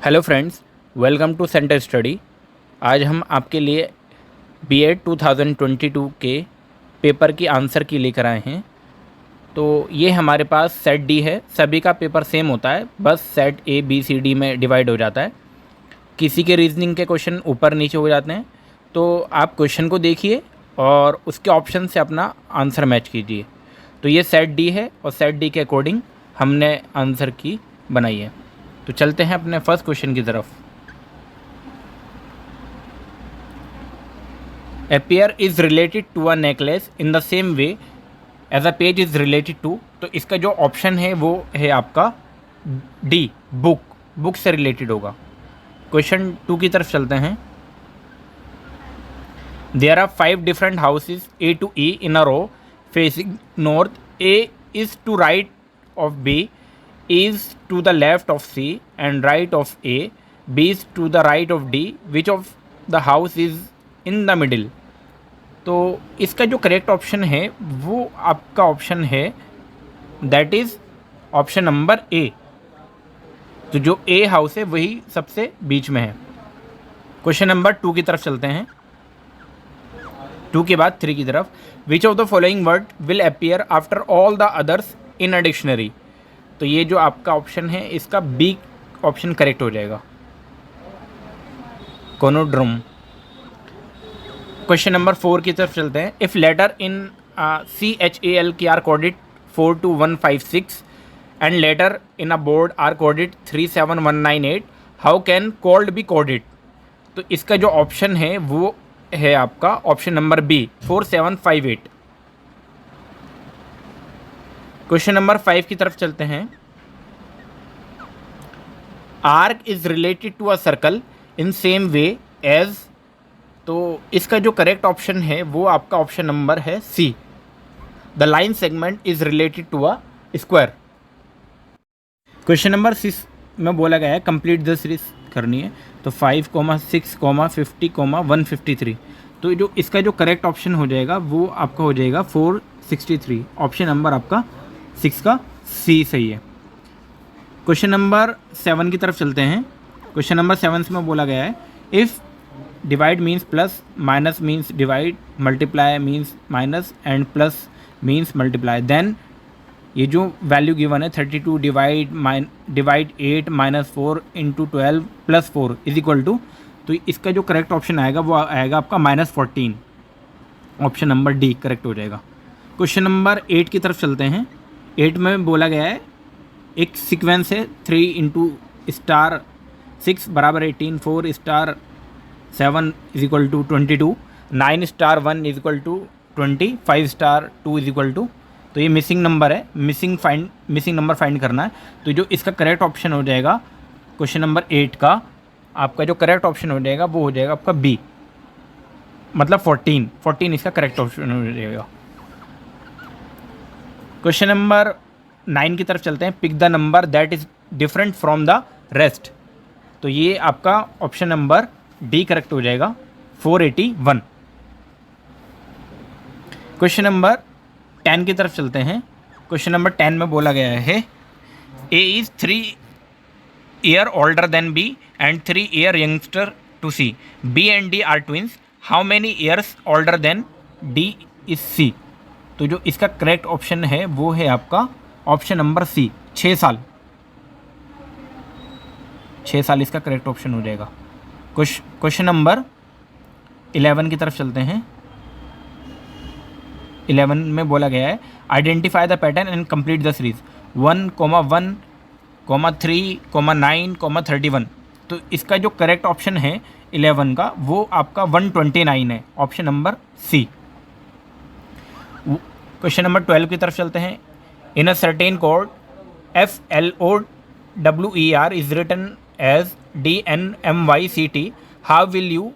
Hello friends, welcome to centre study. आज हम आपके लिए बीएड 2022 के पेपर की आंसर की लेकर आए हैं। तो ये हमारे पास सेट डी है। सभी का पेपर सेम होता है, बस set A B C D में डिवाइड हो जाता है। किसी के रीजनिंग के क्वेश्चन ऊपर नीचे हो जाते हैं। तो आप क्वेश्चन को देखिए और उसके ऑप्शन से अपना आंसर मैच कीजिए। तो ये सेट डी है और सेट डी के अकॉर्डिंग हमने आंसर की बनाई है। तो चलते हैं अपने फर्स्ट क्वेश्चन की तरफ। A pair is related to a necklace in the same way as a page is related to। तो इसका जो ऑप्शन है वो है आपका डी, बुक से रिलेटेड होगा। क्वेश्चन 2 की तरफ चलते हैं। There are 5 different houses A to E in a row facing north। A is to right of B, is to the left of C and right of A, B is to the right of D, which of the house is in the middle। तो इसका जो correct option है वो आपका option है, that is option number ए। तो जो a house है वही सबसे बीच में है। क्वेश्चन नंबर 2 की तरफ चलते हैं। 2 के बाद 3 की तरफ। विच of the following word will appear after all the others in a dictionary. तो ये जो आपका ऑप्शन है इसका बी ऑप्शन करेक्ट हो जाएगा, कोनोड्रोम। क्वेश्चन नंबर 4 की तरफ चलते हैं। इफ़ लेटर इन CHAL की are coded 42156 and letter in a board are coded 37198, how can cold be coded. तो इसका जो ऑप्शन है वो है आपका option number B, 4758। Question number 5 की तरफ चलते हैं। Arc is related to a circle in same way as. तो इसका जो करेक्ट ऑप्शन है वो आपका ऑप्शन नंबर है C, the line segment is related to a square. Question number 6 में बोला गया है कंप्लीट द सीरीज करनी है। तो 5, 6, 50, 153। तो जो इसका जो करेक्ट ऑप्शन हो जाएगा वो आपका हो जाएगा 463। ऑप्शन नंबर आपका 6 का सी सही है। क्वेश्चन नंबर 7 की तरफ चलते हैं। क्वेश्चन नंबर 7 में बोला गया है if divide means plus, minus means divide, multiply means minus and plus means multiply, then ये जो वैल्यू गिवन है 32 divide 8 minus 4 into 12 plus 4 is equal to. तो इसका जो करेक्ट ऑप्शन आएगा वो आएगा आपका -14। ऑप्शन नंबर डी करेक्ट हो जाएगा। क्वेश्चन नंबर 8 की तरफ चलते हैं। 8 में बोला गया है एक सीक्वेंस है 3 इंटू स्टार 6 बराबर 18, 4 star 7 is equal to 22, 9 star 1 is equal to 20, 5 star 2 is equal to. तो ये मिसिंग नंबर है, मिसिंग नंबर फाइंड करना है। तो जो इसका करेक्ट ऑप्शन हो जाएगा क्वेश्चन नंबर 8 का, आपका जो करेक्ट ऑप्शन हो जाएगा वो हो जाएगा आपका बी, मतलब 14 इसका करेक्ट ऑप्शन हो जाएगा। क्वेश्चन नंबर 9 की तरफ चलते हैं। Pick the number that is different from the rest. तो ये आपका ऑप्शन नंबर डी करेक्ट हो जाएगा, 481। क्वेश्चन नंबर 10 की तरफ चलते हैं। क्वेश्चन नंबर 10 में बोला गया है A is 3 year older than B and 3 year youngster to C. B and D are twins, how many years older than D is C. तो जो इसका करेक्ट ऑप्शन है वो है आपका ऑप्शन नंबर सी, 6 साल। 6 साल इसका करेक्ट ऑप्शन हो जाएगा। क्वेश्चन नंबर 11 की तरफ चलते हैं। 11 में बोला गया है identify the pattern and complete the series 1, 1, 3, 9, 31। तो इसका जो करेक्ट ऑप्शन है 11 का वो आपका 129 है, option number C. Question number 12 की तरफ चलते हैं। In a certain code FLOWER is written as DNMYCT, how will you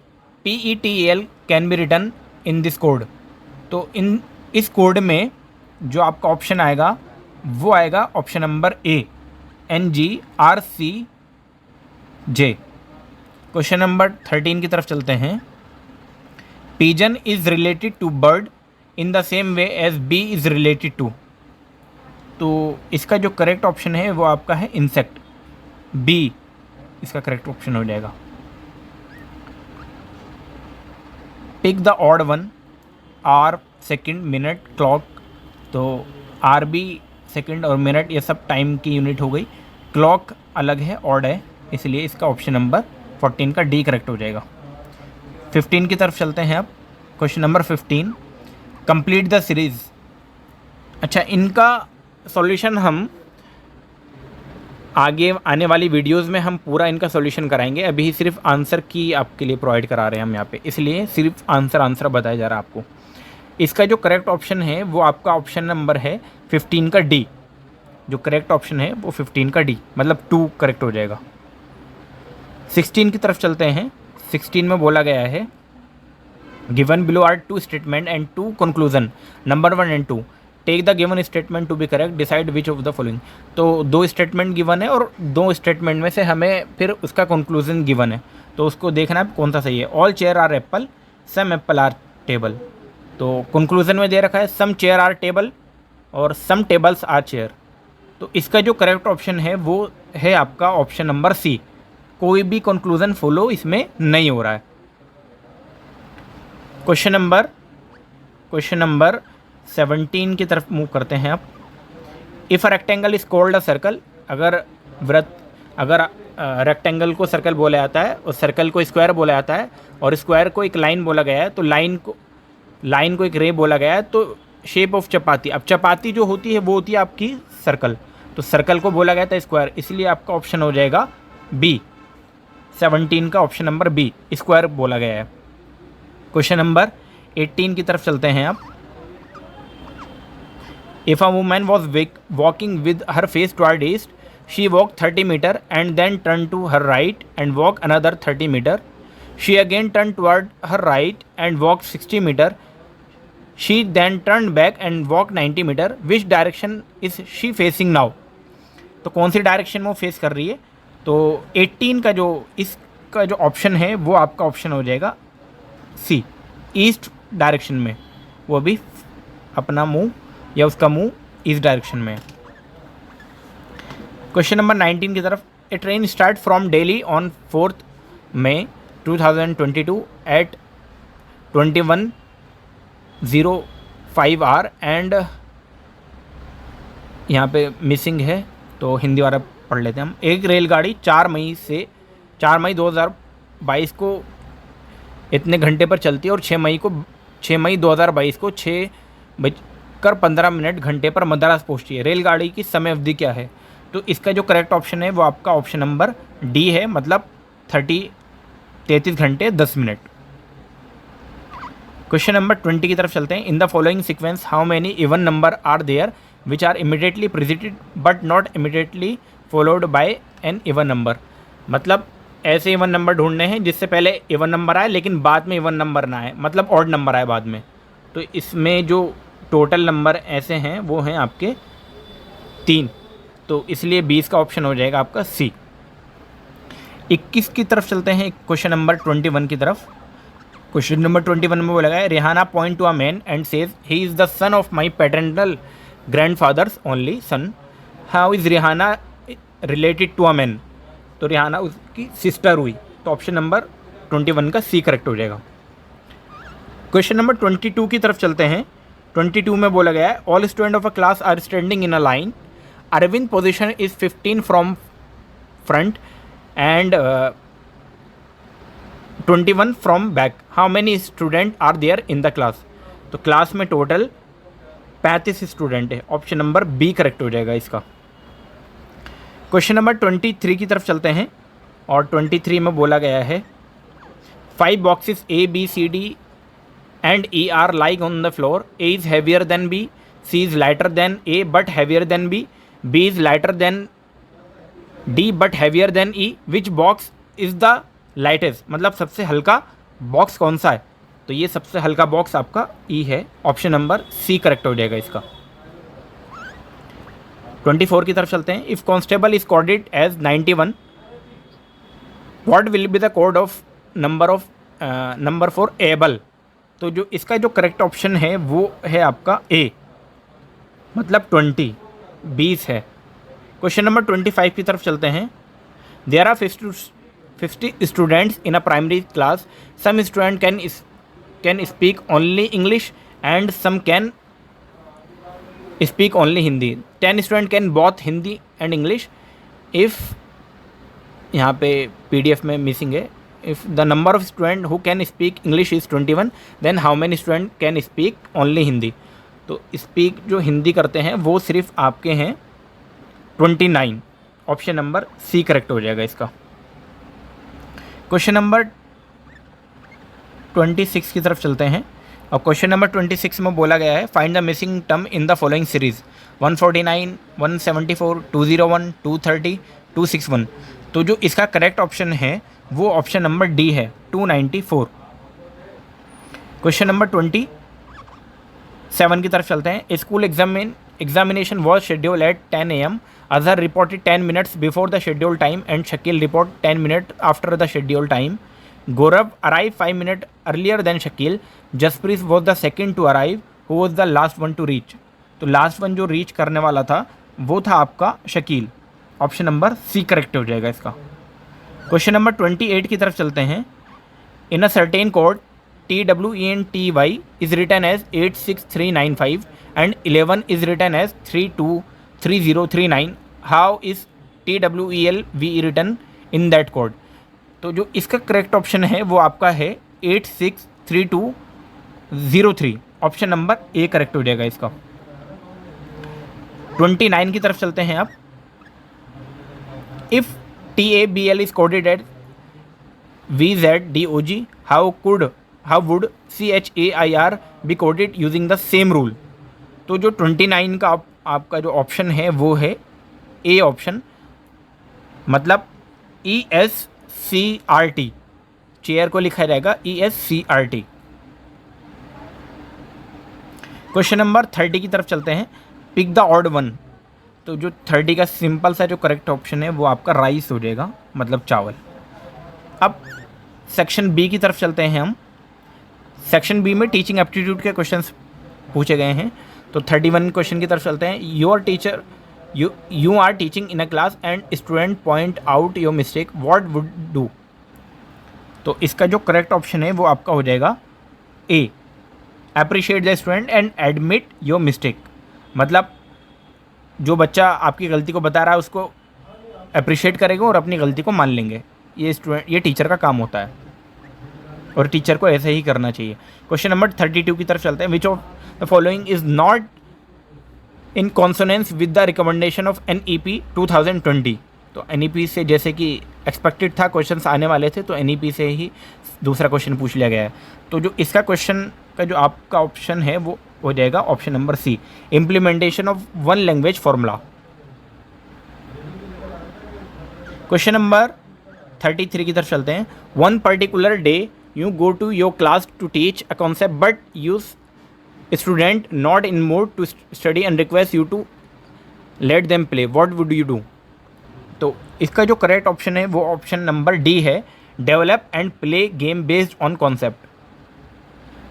PETL can be written in this code. तो इस कोड में जो आपका ऑप्शन आएगा वो आएगा option number A, NGRCJ। Question number 13 की तरफ चलते हैं। Pigeon is related to bird in the same way as B is related to. तो इसका जो करेक्ट ऑप्शन है वो आपका है इंसेक्ट, बी इसका करेक्ट ऑप्शन हो जाएगा। Pick the odd one, hour second minute clock, तो आर भी सेकंड और मिनट ये सब टाइम की यूनिट हो गई, क्लॉक अलग है ऑड है, इसलिए इसका ऑप्शन नंबर 14 का डी करेक्ट हो जाएगा। 15 की तरफ चलते हैं अब। Question number 15, complete the series. अच्छा, इनका सॉल्यूशन हम आगे आने वाली वीडियोस में हम पूरा इनका सॉल्यूशन कराएंगे, अभी सिर्फ आंसर की आपके लिए प्रोवाइड करा रहे हैं हम यहाँ पे, इसलिए सिर्फ आंसर बताया जा रहा है आपको। इसका जो करेक्ट ऑप्शन है वो आपका ऑप्शन नंबर है 15 का डी। जो करेक्ट ऑप्शन है वो 15 का डी, मतलब 2 करेक्ट हो जाएगा। 16 की तरफ चलते हैं। 16 में बोला गया है given below are 2 statement and 2 conclusion, number 1 and 2, take the given statement to be correct, decide which of the following. तो 2 स्टेटमेंट गिवन है और 2 स्टेटमेंट में से हमें फिर उसका कंक्लूजन गिवन है, तो उसको देखना है कौन सा सही है। All chair are apple, some apple are table. तो कंक्लूजन में दे रखा है सम चेयर आर टेबल और सम टेबल्स आर चेयर। तो इसका जो करेक्ट ऑप्शन है वो है आपका ऑप्शन नंबर सी, कोई भी कंक्लूजन फॉलो इसमें नहीं हो रहा है। क्वेश्चन नंबर 17 की तरफ मूव करते हैं आप। If a rectangle is called a circle, अगर रेक्टेंगल को सर्कल बोला जाता है और सर्कल को स्क्वायर बोला जाता है और स्क्वायर को एक लाइन बोला गया है, तो लाइन को एक रे बोला गया है, तो शेप ऑफ चपाती, अब चपाती जो होती है वो होती है आपकी सर्कल, तो सर्कल को बोला गया था स्क्वायर, इसलिए आपका ऑप्शन हो जाएगा बी। 17 का ऑप्शन नंबर बी, स्क्वायर बोला गया है। क्वेश्चन नंबर 18 की तरफ चलते हैं आप। If a woman was walking with her face toward east, she walked 30 meter and then turned to her right and walked another 30 meter. She again turned toward her right and walked 60 meter. She then turned back and walked 90 meter. Which direction is she facing now? तो कौन सी direction में वो face कर रही है? तो 18 का इसका जो ऑप्शन है वो आपका ऑप्शन हो जाएगा सी, ईस्ट डायरेक्शन में, वो भी अपना मुंह या उसका मुंह इस डायरेक्शन में है। क्वेश्चन नंबर 19 की तरफ। A train start from Delhi on 4 May 2022 at 21:05 are and, यहाँ पे मिसिंग है तो हिंदी वाला पढ़ लेते हैं हम। एक रेलगाड़ी 4 मई 2022 को इतने घंटे पर चलती है और 6 मई 2022 को 6:15 घंटे पर मद्रास पहुंचती है। रेलगाड़ी की समय अवधि क्या है? तो इसका जो करेक्ट ऑप्शन है वो आपका ऑप्शन नंबर डी है, मतलब 33 घंटे 10 मिनट। क्वेश्चन नंबर 20 की तरफ चलते हैं। In the following sequence how many even number are there which are immediately preceded but not immediately followed by an even number, मतलब ऐसे इवन नंबर ढूंढने हैं जिससे पहले इवन नंबर आए लेकिन बाद में इवन नंबर ना आए, मतलब ऑड नंबर आए बाद में। तो इसमें जो टोटल नंबर ऐसे हैं वो हैं आपके 3, तो इसलिए 20 का ऑप्शन हो जाएगा आपका सी। 21 की तरफ चलते हैं, क्वेश्चन नंबर 21 की तरफ। क्वेश्चन नंबर 21 में बोला गया है Rihana point to a man and says he is the son of my paternal grandfather's only son, how is Rihana related to a man? तो रिहाना उसकी सिस्टर हुई, तो ऑप्शन नंबर 21 का सी करेक्ट हो जाएगा। क्वेश्चन नंबर 22 की तरफ चलते हैं। 22 में बोला गया है all student of a class are standing in a line, Arvind position is 15 from front and 21 from back, how many student are there in the class? तो क्लास में टोटल 35 स्टूडेंट है, ऑप्शन नंबर बी करेक्ट हो जाएगा इसका। Question number 23 की तरफ चलते हैं और 23 में बोला गया है 5 boxes A, B, C, D and E are lying on the floor. A is heavier than B, C is lighter than A but heavier than B, B is lighter than D but heavier than E. Which box is the lightest? मतलब सबसे हल्का box कौन सा है? तो ये सबसे हल्का बॉक्स आपका E है, ऑप्शन नंबर सी करेक्ट हो जाएगा इसका। 24 की तरफ चलते हैं। If constable is coded as 91, what will be the code of number for able? तो जो इसका जो करेक्ट ऑप्शन है वो है आपका ए, मतलब 20 है। क्वेश्चन नंबर 25 की तरफ चलते हैं। There are 50 students in a primary class, some student can speak only English and some can speak only Hindi, 10 student can both Hindi and English, if यहाँ पे PDF में मिसिंग है, if the number of student who can speak English is 21, then how many student can speak only Hindi. तो speak जो हिंदी करते हैं वो सिर्फ आपके हैं 29। ऑप्शन नंबर सी करेक्ट हो जाएगा इसका। क्वेश्चन नंबर 26 की तरफ चलते हैं और क्वेश्चन नंबर 26 में बोला गया है find the missing term in the following series 149, 174, 201, 230, 261। तो जो इसका करेक्ट ऑप्शन है वो ऑप्शन नंबर डी है 294। क्वेश्चन नंबर 27 की तरफ चलते हैं। School examination was schedule at 10 AM, Azhar reported 10 minutes before the schedule time and Shakeel report 10 minutes after the schedule time. Gaurav arrive 5 minutes earlier than Shakeel, Jaspreet was the second to arrive, who was the last one to reach. तो last one जो reach करने वाला था वो था आपका Shakeel. Option number C correct हो जाएगा इसका। क्वेश्चन नंबर 28 की तरफ चलते हैं। In a certain code TWENTY is written as 86395 and 11 is written as 323039. How is TWELVE written in that code? तो जो इसका करेक्ट ऑप्शन है वो आपका है 863203। ऑप्शन नंबर ए करेक्ट हो जाएगा इसका। 29 की तरफ चलते हैं आप। If TABL is coded as VZDOG, how would CHAIR be coded using the same rule? तो जो 29 का आपका जो ऑप्शन है वो है ए ऑप्शन, मतलब ESCRT, चेयर को लिखा जाएगा ESCRT। क्वेश्चन नंबर 30 की तरफ चलते हैं। Pick the odd one. तो जो 30 का सिंपल सा जो करेक्ट ऑप्शन है वो आपका राइस हो जाएगा, मतलब चावल। अब सेक्शन बी की तरफ चलते हैं हम। सेक्शन बी में टीचिंग एप्टीट्यूड के क्वेश्चंस पूछे गए हैं। तो 31 क्वेश्चन की तरफ चलते हैं। You are teaching in a class and student point out your mistake, what would do? तो इसका जो करेक्ट ऑप्शन है वो आपका हो जाएगा A, appreciate the student and admit your mistake. मतलब जो बच्चा आपकी गलती को बता रहा है उसको अप्रिशिएट करेगा और अपनी गलती को मान लेंगे। ये टीचर का काम होता है और टीचर को ऐसे ही करना चाहिए। क्वेश्चन नंबर 32 की तरफ चलते हैं। Which of the following is not in consonance with the recommendation of NEP 2020? तो NEP से जैसे कि एक्सपेक्टेड था क्वेश्चंस आने वाले थे, तो NEP से ही दूसरा क्वेश्चन पूछ लिया गया है। तो जो इसका क्वेश्चन का जो आपका ऑप्शन है वो हो जाएगा option number C, implementation of one language formula. Question number 33 की तरफ चलते हैं। One particular day you go to your class to teach a concept but use student not in mood to study and request you to let them play, what would you do? तो इसका जो correct option है वो option number D है, develop and play game based on concept.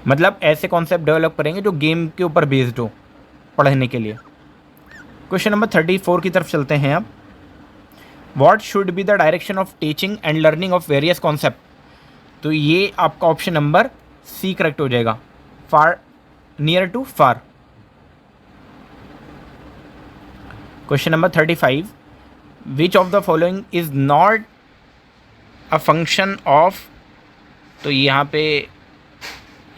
मतलब ऐसे concept develop करेंगे जो गेम के ऊपर बेस्ड हो पढ़ने के लिए। क्वेश्चन नंबर 34 की तरफ चलते हैं अब। What should be the direction of teaching and learning of various concept? तो ये आपका ऑप्शन नंबर सी करेक्ट हो जाएगा, far, near to far. Question number 35, which of the following is not a function of? तो यहाँ पे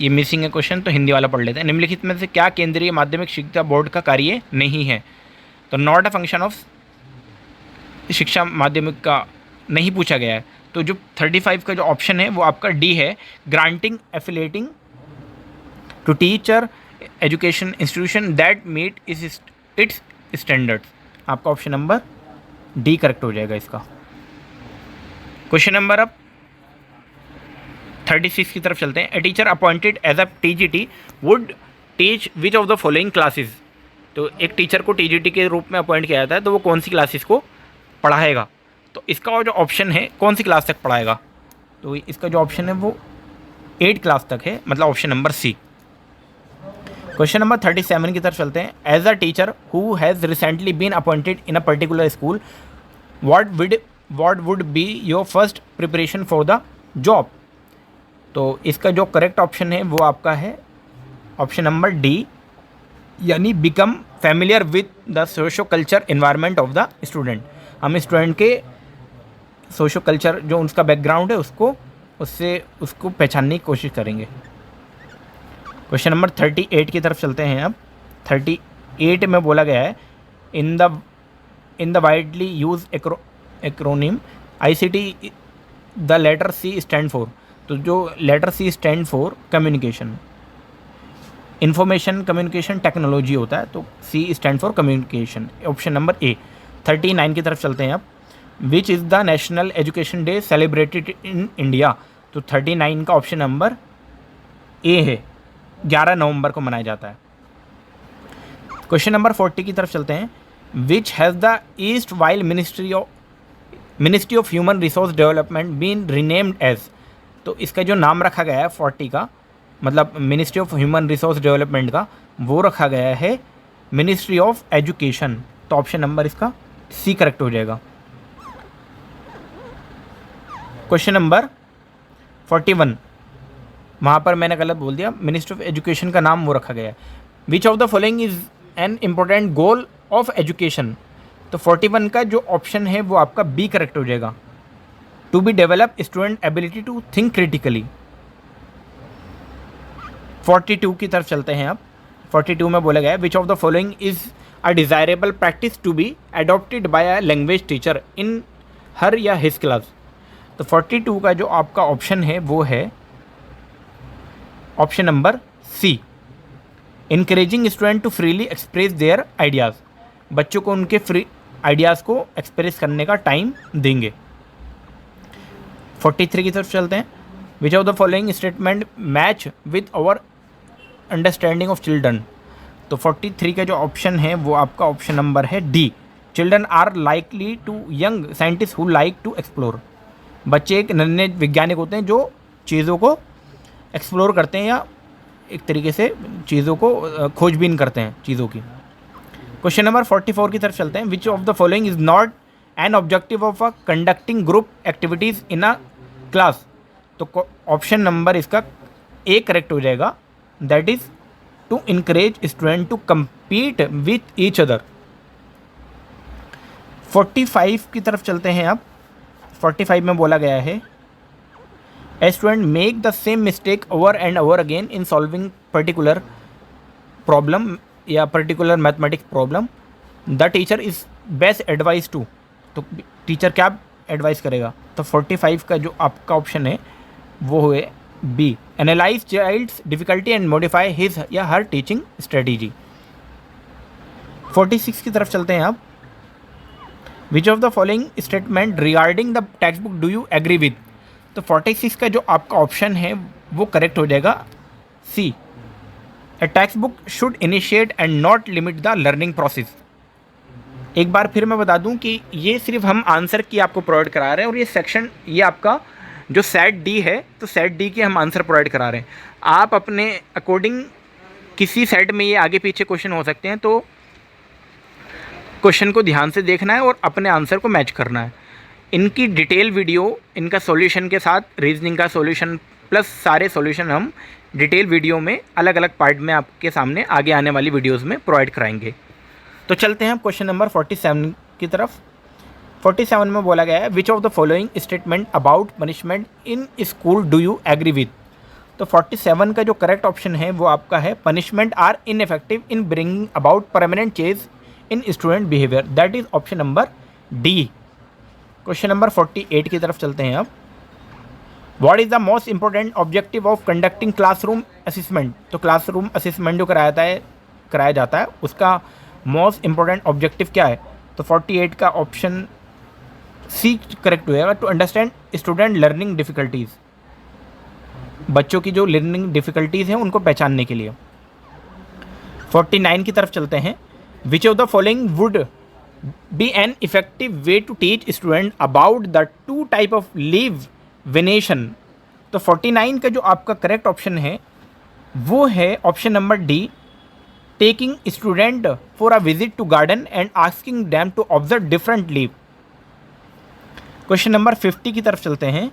ये missing है क्वेश्चन, तो हिंदी वाला पढ़ लेते हैं। निम्नलिखित में से क्या केंद्रीय माध्यमिक शिक्षा बोर्ड का कार्य नहीं है? तो नॉट अ फंक्शन ऑफ शिक्षा माध्यमिक का नहीं पूछा गया है। तो जो 35 का जो ऑप्शन है वो आपका डी है, granting affiliating to teacher education institution that meet its standards. आपका ऑप्शन नंबर डी करेक्ट हो जाएगा इसका। क्वेश्चन नंबर अब 36 की तरफ चलते हैं। A teacher appointed as a TGT would teach which of the following classes? तो एक टीचर को TGT के रूप में अपॉइंट किया जाता है, तो वो कौन सी क्लासेस को पढ़ाएगा? तो इसका जो ऑप्शन है कौन सी क्लास तक पढ़ाएगा? तो इसका जो ऑप्शन है वो 8 क्लास तक है, मतलब option number C. Question number 37 की तरफ चलते हैं। As a teacher who has recently been appointed in a particular school, what what would be your first preparation for the job. तो इसका जो करेक्ट ऑप्शन है वो आपका है ऑप्शन नंबर डी, यानी become familiar with the socio culture environment of the student. हम student के सोशो कल्चर जो उसका बैकग्राउंड है उसको पहचानने की कोशिश करेंगे। क्वेश्चन नंबर 38 की तरफ चलते हैं। अब 38 में बोला गया है in the widely use acronym ICT the letter C stand for. तो जो letter C stand for communication, information communication technology होता है, तो C stand for communication, option number A. 39 की तरफ चलते हैं अब। Which is the national education day celebrated in India. तो 39 का ऑप्शन नंबर ए है, 11 नवंबर को मनाया जाता है। क्वेश्चन नंबर 40 की तरफ चलते हैं। Which has the erstwhile ministry of human resource development been renamed as. तो इसका जो नाम रखा गया है 40 का, मतलब ministry of human resource development का, वो रखा गया है मिनिस्ट्री ऑफ एजुकेशन। तो ऑप्शन नंबर इसका सी करेक्ट हो जाएगा। क्वेश्चन नंबर 41, वहाँ पर मैंने गलत बोल दिया, मिनिस्ट्री ऑफ एजुकेशन का नाम वो रखा गया है। Which of the following is an important goal of education. तो 41 का जो ऑप्शन है वो आपका बी करेक्ट हो जाएगा, to be develop student ability to think critically. 42 की तरफ चलते हैं अब। 42 में बोला गया है which of the following is a desirable practice to be adopted by a language teacher in her या हिज क्लास। तो 42 का जो आपका ऑप्शन है वो है option number C, encouraging student to freely express their ideas. बच्चों को उनके फ्री आइडियाज़ को एक्सप्रेस करने का टाइम देंगे। 43 की तरफ चलते हैं। Which of the following statement match with our understanding of children. तो 43 का जो ऑप्शन है वो आपका ऑप्शन नंबर है D, children are likely to young scientist who like to explore. बच्चे एक नन्हे वैज्ञानिक होते हैं जो चीज़ों को एक्सप्लोर करते हैं या एक तरीके से चीज़ों को खोजबीन करते हैं चीज़ों की। क्वेश्चन नंबर 44 की तरफ चलते हैं। Which of the following is not an objective of a conducting group activities in a class. तो ऑप्शन नंबर इसका ए करेक्ट हो जाएगा, that is to encourage student to compete with each other. 45 की तरफ चलते हैं अब। 45 में बोला गया है a student make the same mistake over and over again in solving particular problem या particular mathematics problem, the teacher is best advice to. तो टीचर क्या एडवाइस करेगा। तो 45 का जो आपका ऑप्शन है वो है B, analyze child's difficulty and modify his या हर टीचिंग स्ट्रेटजी। 46 की तरफ चलते हैं अब। Which of the following statement regarding the text book do you agree with. तो 46 का जो आपका ऑप्शन है वो करेक्ट हो जाएगा C, a text book should initiate and not limit the learning process. एक बार फिर मैं बता दूं कि ये सिर्फ हम आंसर की आपको प्रोवाइड करा रहे हैं और ये सेक्शन ये आपका जो सेट डी है तो सेट डी के हम आंसर प्रोवाइड करा रहे हैं। आप अपने अकॉर्डिंग किसी सेट में ये आगे पीछे क्वेश्चन हो सकते हैं, तो क्वेश्चन को ध्यान से देखना है और अपने आंसर को मैच करना है। इनकी डिटेल वीडियो, इनका सॉल्यूशन के साथ रीजनिंग का सॉल्यूशन प्लस सारे सॉल्यूशन हम डिटेल वीडियो में अलग अलग पार्ट में आपके सामने आगे आने वाली वीडियोस में प्रोवाइड कराएंगे। तो चलते हैं क्वेश्चन नंबर 47 की तरफ। 47 में बोला गया है which of the following statement about punishment in school do you agree with. तो 47 का जो करेक्ट ऑप्शन है वो आपका है punishment are ineffective in bringing about permanent change in student behaviour, that is option number D. Question number 48 की तरफ चलते हैं अब। What is the most important objective of conducting classroom assessment. तो क्लासरूम असेसमेंट जो कराया जाता है उसका मोस्ट इंपॉर्टेंट ऑब्जेक्टिव क्या है। तो 48 का ऑप्शन सी करेक्ट हो जाएगा, to understand student learning difficulties, बच्चों की जो लर्निंग डिफ़िकल्टीज़ हैं उनको पहचानने के लिए। 49 की तरफ चलते हैं। Which of the following would be an effective way to teach student about the two type of leave venation. तो 49 का जो आपका करेक्ट ऑप्शन है वो है option number D, taking student for a visit to garden and asking them to observe different leave. Question number 50 की तरफ चलते हैं।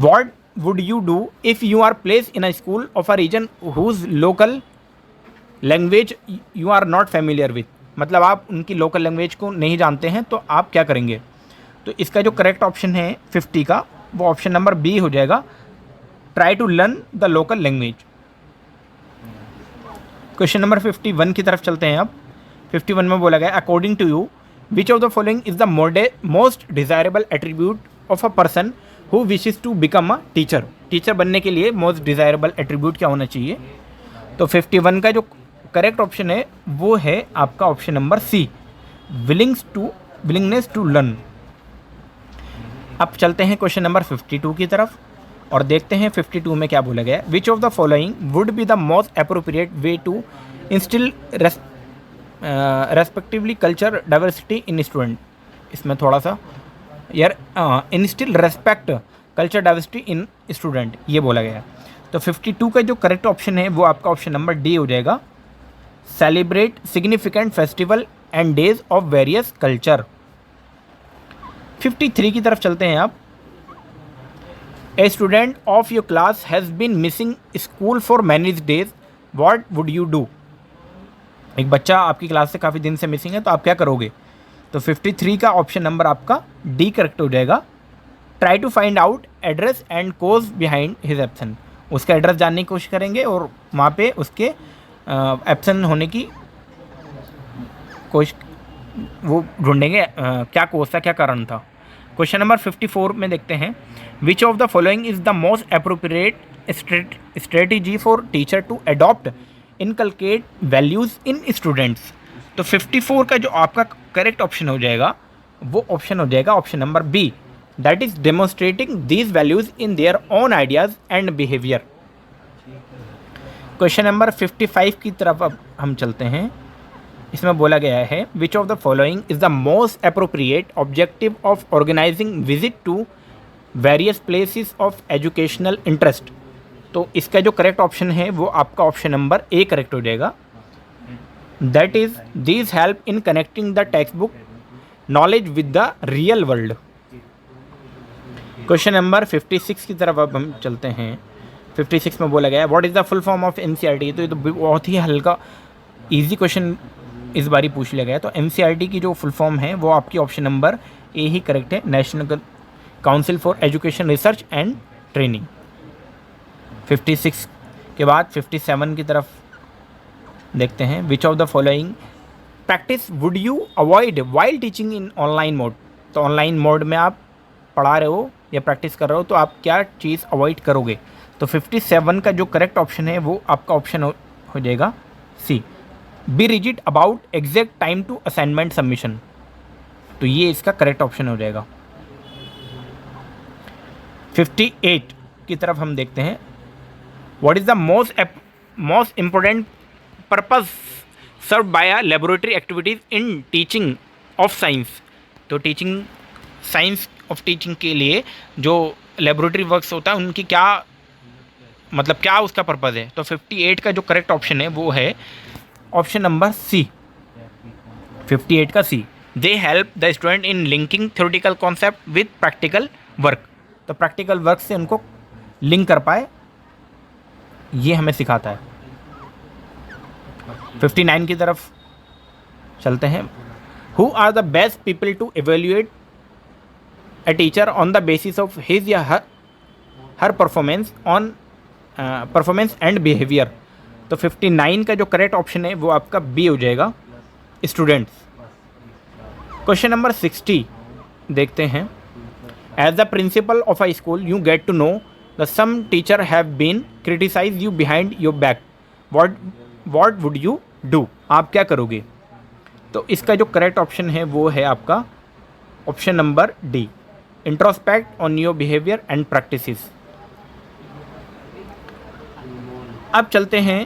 What would you do if you are place in a school of a region whose local language you are not familiar with, मतलब आप उनकी local language को नहीं जानते हैं तो आप क्या करेंगे। तो इसका जो करेक्ट ऑप्शन है 50 का वो ऑप्शन नंबर बी हो जाएगा, try to learn the local language. Question number 51 की तरफ चलते हैं। अब 51 में बोला गया, according to you which of the following is the most desirable attribute of a person who wishes to become a teacher. Teacher बनने के लिए मोस्ट डिज़ायरेबल एट्रीब्यूट क्या होना चाहिए। तो 51 का जो करेक्ट ऑप्शन है वो है आपका option number C, willingness to learn. अब चलते हैं क्वेश्चन नंबर 52 की तरफ और देखते हैं 52 में क्या बोला गया है। Which of the following would be the most appropriate way to instill respectively culture diversity in student. इसमें थोड़ा सा यार instill respect culture diversity in student ये बोला गया है। तो 52 का जो करेक्ट ऑप्शन है वो आपका ऑप्शन नंबर डी हो जाएगा, celebrate significant festival and days of various culture. 53 की तरफ चलते हैं आप। A student of your class has been missing school for many days, what would you do. एक बच्चा आपकी क्लास से काफ़ी दिन से मिसिंग है तो आप क्या करोगे। तो 53 का ऑप्शन नंबर आपका डी करेक्ट हो जाएगा, try to find out address and cause behind his absent. उसका एड्रेस जानने की कोशिश करेंगे और वहाँ पे उसके एब्सेंट होने की कोशिश वो ढूंढेंगे, क्या कोज था, क्या कारण था। क्वेश्चन नंबर 54 में देखते हैं, which of the following is the most appropriate strategy for teacher to adopt inculcate values in students. तो 54 का जो आपका करेक्ट ऑप्शन हो जाएगा वो ऑप्शन हो जाएगा option number B, that is demonstrating these values in their own ideas and behaviour. Question number 55 की तरफ अब हम चलते हैं। इसमें बोला गया है, which of the following is the most appropriate objective of organising visit to various places of educational interest. तो इसका जो करेक्ट ऑप्शन है वो आपका ऑप्शन नंबर ए करेक्ट हो जाएगा, that is these help in connecting the text book knowledge with the real world. Question number 56 की तरफ अब हम चलते हैं। 56 में बोला गया है, what is the full form of NCERT. तो ये तो बहुत ही हल्का इजी क्वेश्चन इस बारी पूछ लिया गया। तो एनसीईआरटी की जो फुल फॉर्म है वो आपकी ऑप्शन नंबर ए ही करेक्ट है, National Council for Education Research and Training. 56 के बाद 57 की तरफ देखते हैं, which of the following practice would you avoid while teaching in online mode. तो ऑनलाइन मोड में आप पढ़ा रहे हो या प्रैक्टिस कर रहे हो तो आप क्या चीज़ अवॉइड करोगे। तो 57 का जो करेक्ट ऑप्शन है वो आपका ऑप्शन हो जाएगा C, B rigid about exact time to assignment submission. तो ये इसका करेक्ट ऑप्शन हो जाएगा। 58 की तरफ हम देखते हैं, what is the most important purpose serve by a laboratory activities in teaching of science. तो टीचिंग साइंस ऑफ टीचिंग के लिए जो लेबोरेटरी वर्क्स होता है उनकी क्या मतलब क्या उसका पर्पज़ है। तो 58 का जो करेक्ट ऑप्शन है वो है ऑप्शन नंबर सी, 58 का C, they help the student in linking theoretical concept with practical work. तो प्रैक्टिकल वर्क से उनको लिंक कर पाए ये हमें सिखाता है। 59 की तरफ चलते हैं, who are the best people to evaluate a teacher on the basis of his या her performance and behavior। तो 59 का जो करेक्ट ऑप्शन है वो आपका बी हो जाएगा, स्टूडेंट्स। क्वेश्चन नंबर 60 देखते हैं, as the principal of a school you get to know the some teacher have been criticise you behind your back, what would you do. आप क्या करोगे। तो इसका जो करेक्ट ऑप्शन है वो है आपका option number D, introspect on your behaviour and practices. अब चलते हैं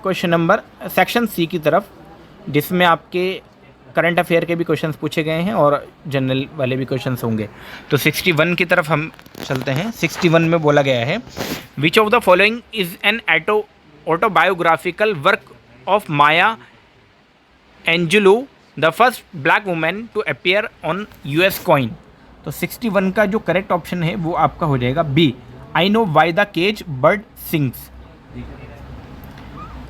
क्वेश्चन नंबर सेक्शन सी की तरफ, जिसमें आपके करंट अफेयर के भी क्वेश्चंस पूछे गए हैं और जनरल वाले भी क्वेश्चंस होंगे। तो 61 की तरफ हम चलते हैं। 61 में बोला गया है, which of the following is an autobiographical work of Maya Angelou the first black women to appear on US coin. तो 61 का जो करेक्ट ऑप्शन है वो आपका हो जाएगा B, I know why the cage bird sings.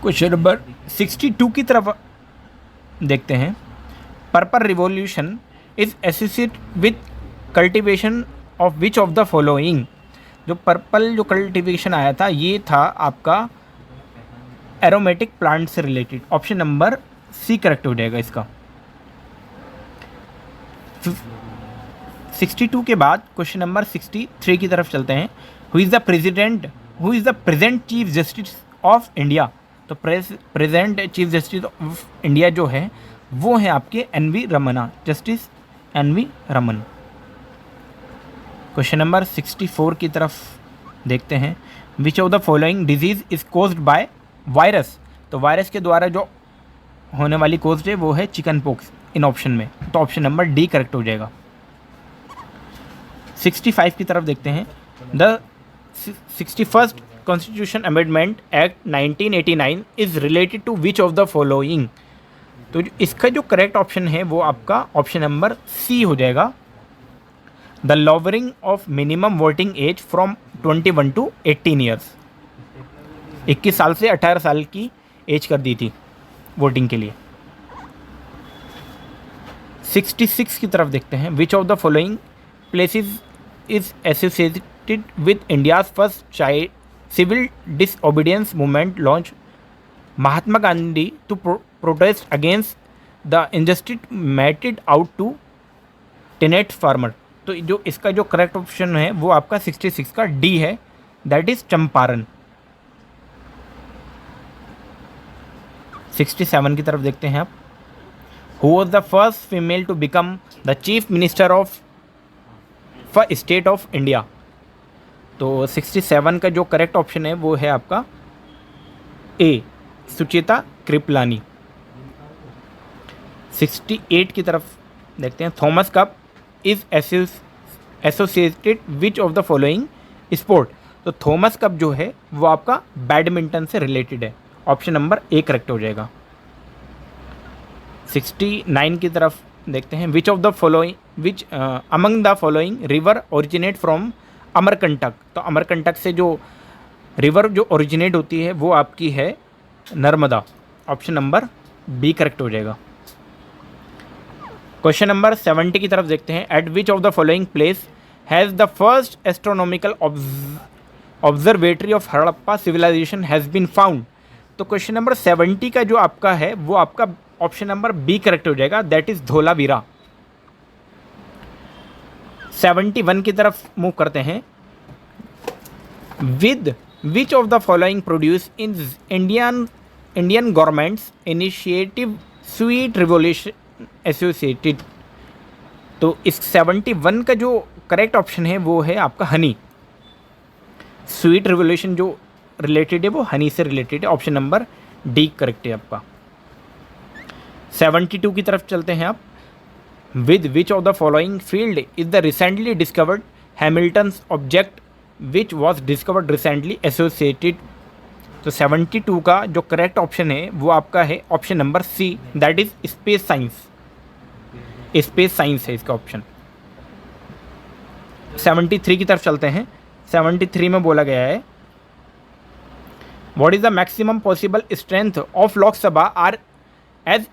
Question number 62 की तरफ देखते हैं। Purple revolution is associate with cultivation of which of the following. जो पर्पल जो कल्टिवेशन आया था ये था आपका एरोमेटिक प्लांट से related. Option number C correct हो जाएगा इसका। 62 के बाद क्वेश्चन नंबर 63 की तरफ चलते हैं। Who is the present chief justice of India. तो present chief justice of India जो है वो है आपके N V. Ramana, justice N V. Raman. Question number 64 की तरफ देखते हैं। Which of the following disease is caused by virus. तो वायरस के द्वारा जो होने वाली कोज्ड है वो है चिकन पॉक्स इन ऑप्शन में। तो ऑप्शन नंबर डी करेक्ट हो जाएगा। 65 की तरफ देखते हैं। The 61st constitution amendment act 1989 is related to which of the following. तो इसका जो करेक्ट ऑप्शन है वो आपका ऑप्शन नंबर सी हो जाएगा, the lowering of minimum voting age from 21 to 18 years. 21 साल से 18 साल की एज कर दी थी वोटिंग के लिए। 66 की तरफ देखते हैं। Which of the following places is associated with India's first child civil disobedience movement launch Mahatma Gandhi to protest against the injustice meted out to tenant farmer. तो जो इसका जो करेक्ट ऑप्शन है वो आपका 66 का डी है, दैट इज चंपारण। 67 की तरफ देखते हैं आप। Who was the first female to become the chief minister of state of India. तो 67 का जो करेक्ट ऑप्शन है वो है आपका ए, सुचेता कृपलानी। 68 की तरफ देखते हैं। Thomas cup is associated which of the following sport. तो थॉमस कप जो है वो आपका बैडमिंटन से रिलेटेड है। ऑप्शन नंबर ए करेक्ट हो जाएगा। 69 की तरफ देखते हैं। Which of the following which among the following river originate from Amarkantak. तो अमरकंटक से जो रिवर जो ओरिजिनेट होती है वो आपकी है Narmada. Option number B correct हो जाएगा। क्वेश्चन नंबर 70 की तरफ देखते हैं। At which of the following place has the first astronomical observatory of Harappa civilisation has been found. तो क्वेश्चन नंबर 70 का जो आपका है वो आपका ऑप्शन नंबर बी करेक्ट हो जाएगा, दैट इज धोलावीरा। 71 की तरफ मूव करते हैं। With which of the following produce in Indian governments initiative sweet revolution associated. तो इस 71 का जो करेक्ट ऑप्शन है वो है आपका हनी। स्वीट रिवॉल्यूशन जो रिलेटेड है वो हनी से रिलेटेड है। ऑप्शन नंबर डी करेक्ट है आपका। 72 की तरफ चलते हैं आप। With which of the following field is the recently discovered Hamilton's object which was discovered recently associated. तो 72 का जो करेक्ट ऑप्शन है वो आपका है option number C, that is space science. Space science है इसका ऑप्शन। 73 की तरफ चलते हैं। 73 में बोला गया है what is the maximum possible strength of Lok Sabha are as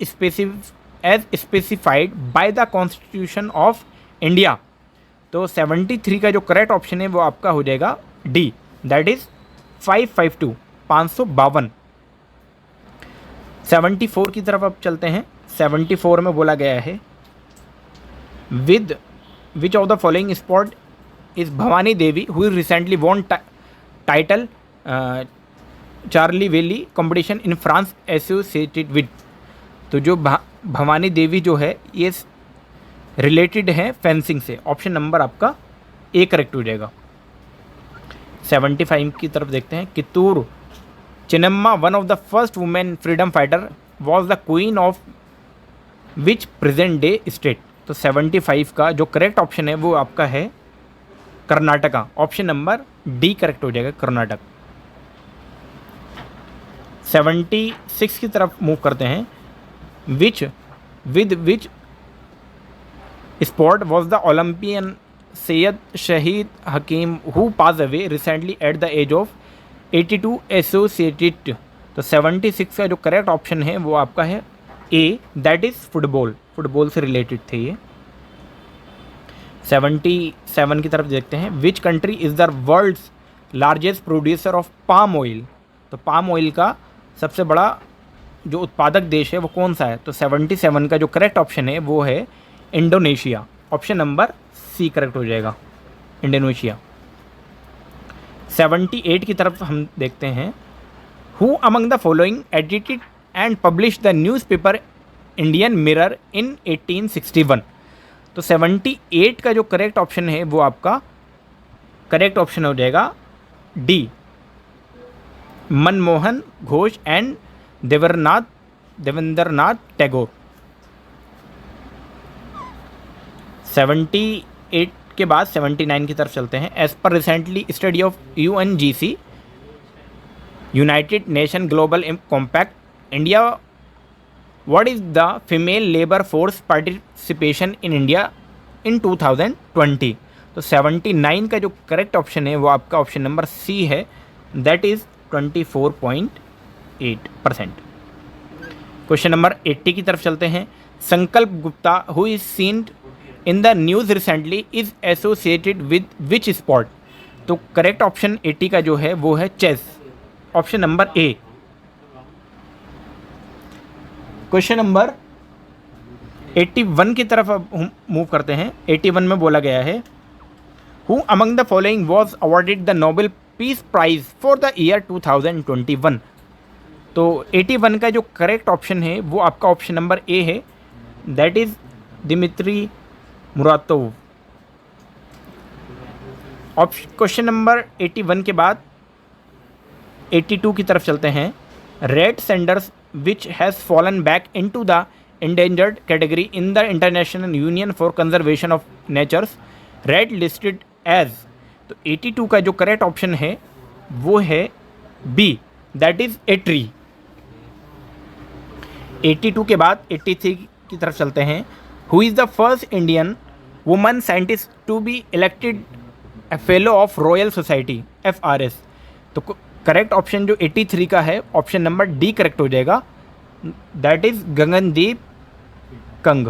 specified by the constitution of India. तो 73 का जो करेक्ट ऑप्शन है वो आपका हो जाएगा डी, दैट इज 552 552। 74 की तरफ अब चलते हैं। 74 में बोला गया है with which of the following sport is Bhavani Devi who recently won title Charleville competition in France associated with. तो जो भवानी देवी जो है ये रिलेटेड है फेंसिंग से। ऑप्शन नंबर आपका ए करेक्ट हो जाएगा। 75 की तरफ देखते हैं। Kittur Chinnamma one of the first women freedom fighter was the queen of which present day state. तो 75 का जो करेक्ट ऑप्शन है वो आपका है Karnataka. Option number D correct हो जाएगा, कर्नाटक। 76 की तरफ मूव करते हैं। Which with which sport was the Olympian Syed Shahid Hakim who pass away recently at the age of 82 associated. तो 76 का जो करेक्ट ऑप्शन है वो आपका है A, that is football. Football से रिलेटेड थे ये। 77 की तरफ देखते हैं, which country is the world's largest producer of palm oil. तो पाम ऑयल का सबसे बड़ा जो उत्पादक देश है वो कौन सा है। तो 77 का जो करेक्ट ऑप्शन है वो है Indonesia. Option number C correct हो जाएगा, इंडोनेशिया। 78 की तरफ हम देखते हैं, who among the following edited and publish the newspaper Indian Mirror in 1861। तो 78 का जो करेक्ट ऑप्शन है वो आपका करेक्ट ऑप्शन हो जाएगा डी, मनमोहन घोष एंड देवेंद्रनाथ टैगोर। 78 के बाद 79 की तरफ चलते हैं। As per recently study of UNGC United Nation Global Compact India, what is the female labour force participation in India in 2020। तो 79 का जो करेक्ट ऑप्शन है वो आपका ऑप्शन नंबर सी है, दैट इज़ 24.8%। क्वेश्चन नंबर 80 की तरफ चलते हैं। Sankalp Gupta who is seen in the news recently is associated with which sport. तो करेक्ट ऑप्शन 80 का जो है वो है chess, option number A. Question number 81 की तरफ अब हम मूव करते हैं। 81 में बोला गया है, who among the following was awarded the Nobel peace prize for the year 2021। तो 81 का जो करेक्ट ऑप्शन है वो आपका ऑप्शन नंबर ए है, that is Dmitry Muratov. Question number 81 के बाद 82 की तरफ चलते हैं। Red sanders which has fallen back into the endangered category in the International Union for Conservation of Nature's red listed as. तो 82 का जो करेक्ट ऑप्शन है वो है B, that is a tree. 82 के बाद 83 की तरफ चलते हैं। Who is the first Indian woman scientist to be elected a fellow of royal society FRS। तो करेक्ट ऑप्शन जो 83 का है ऑप्शन नंबर डी करेक्ट हो जाएगा, that is Gagandeep Kang.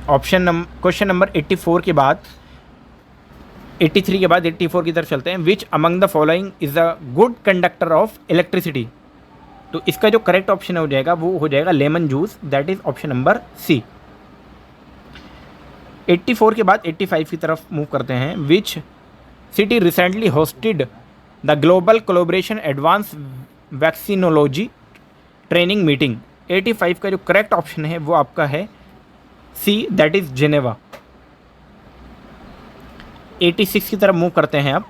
Question number 84 के बाद 83 के बाद 84 की तरफ चलते हैं। Which among the following is a good conductor of electricity. तो इसका जो करेक्ट ऑप्शन हो जाएगा वो हो जाएगा lemon juice, that is option number C. 84 के बाद 85 की तरफ मूव करते हैं। Which city recently hosted the global collaboration advance vaccinology training meeting. 85 का जो करेक्ट ऑप्शन है वो आपका है सी, दैट इज जेनेवा। 86 की तरफ मूव करते हैं। अब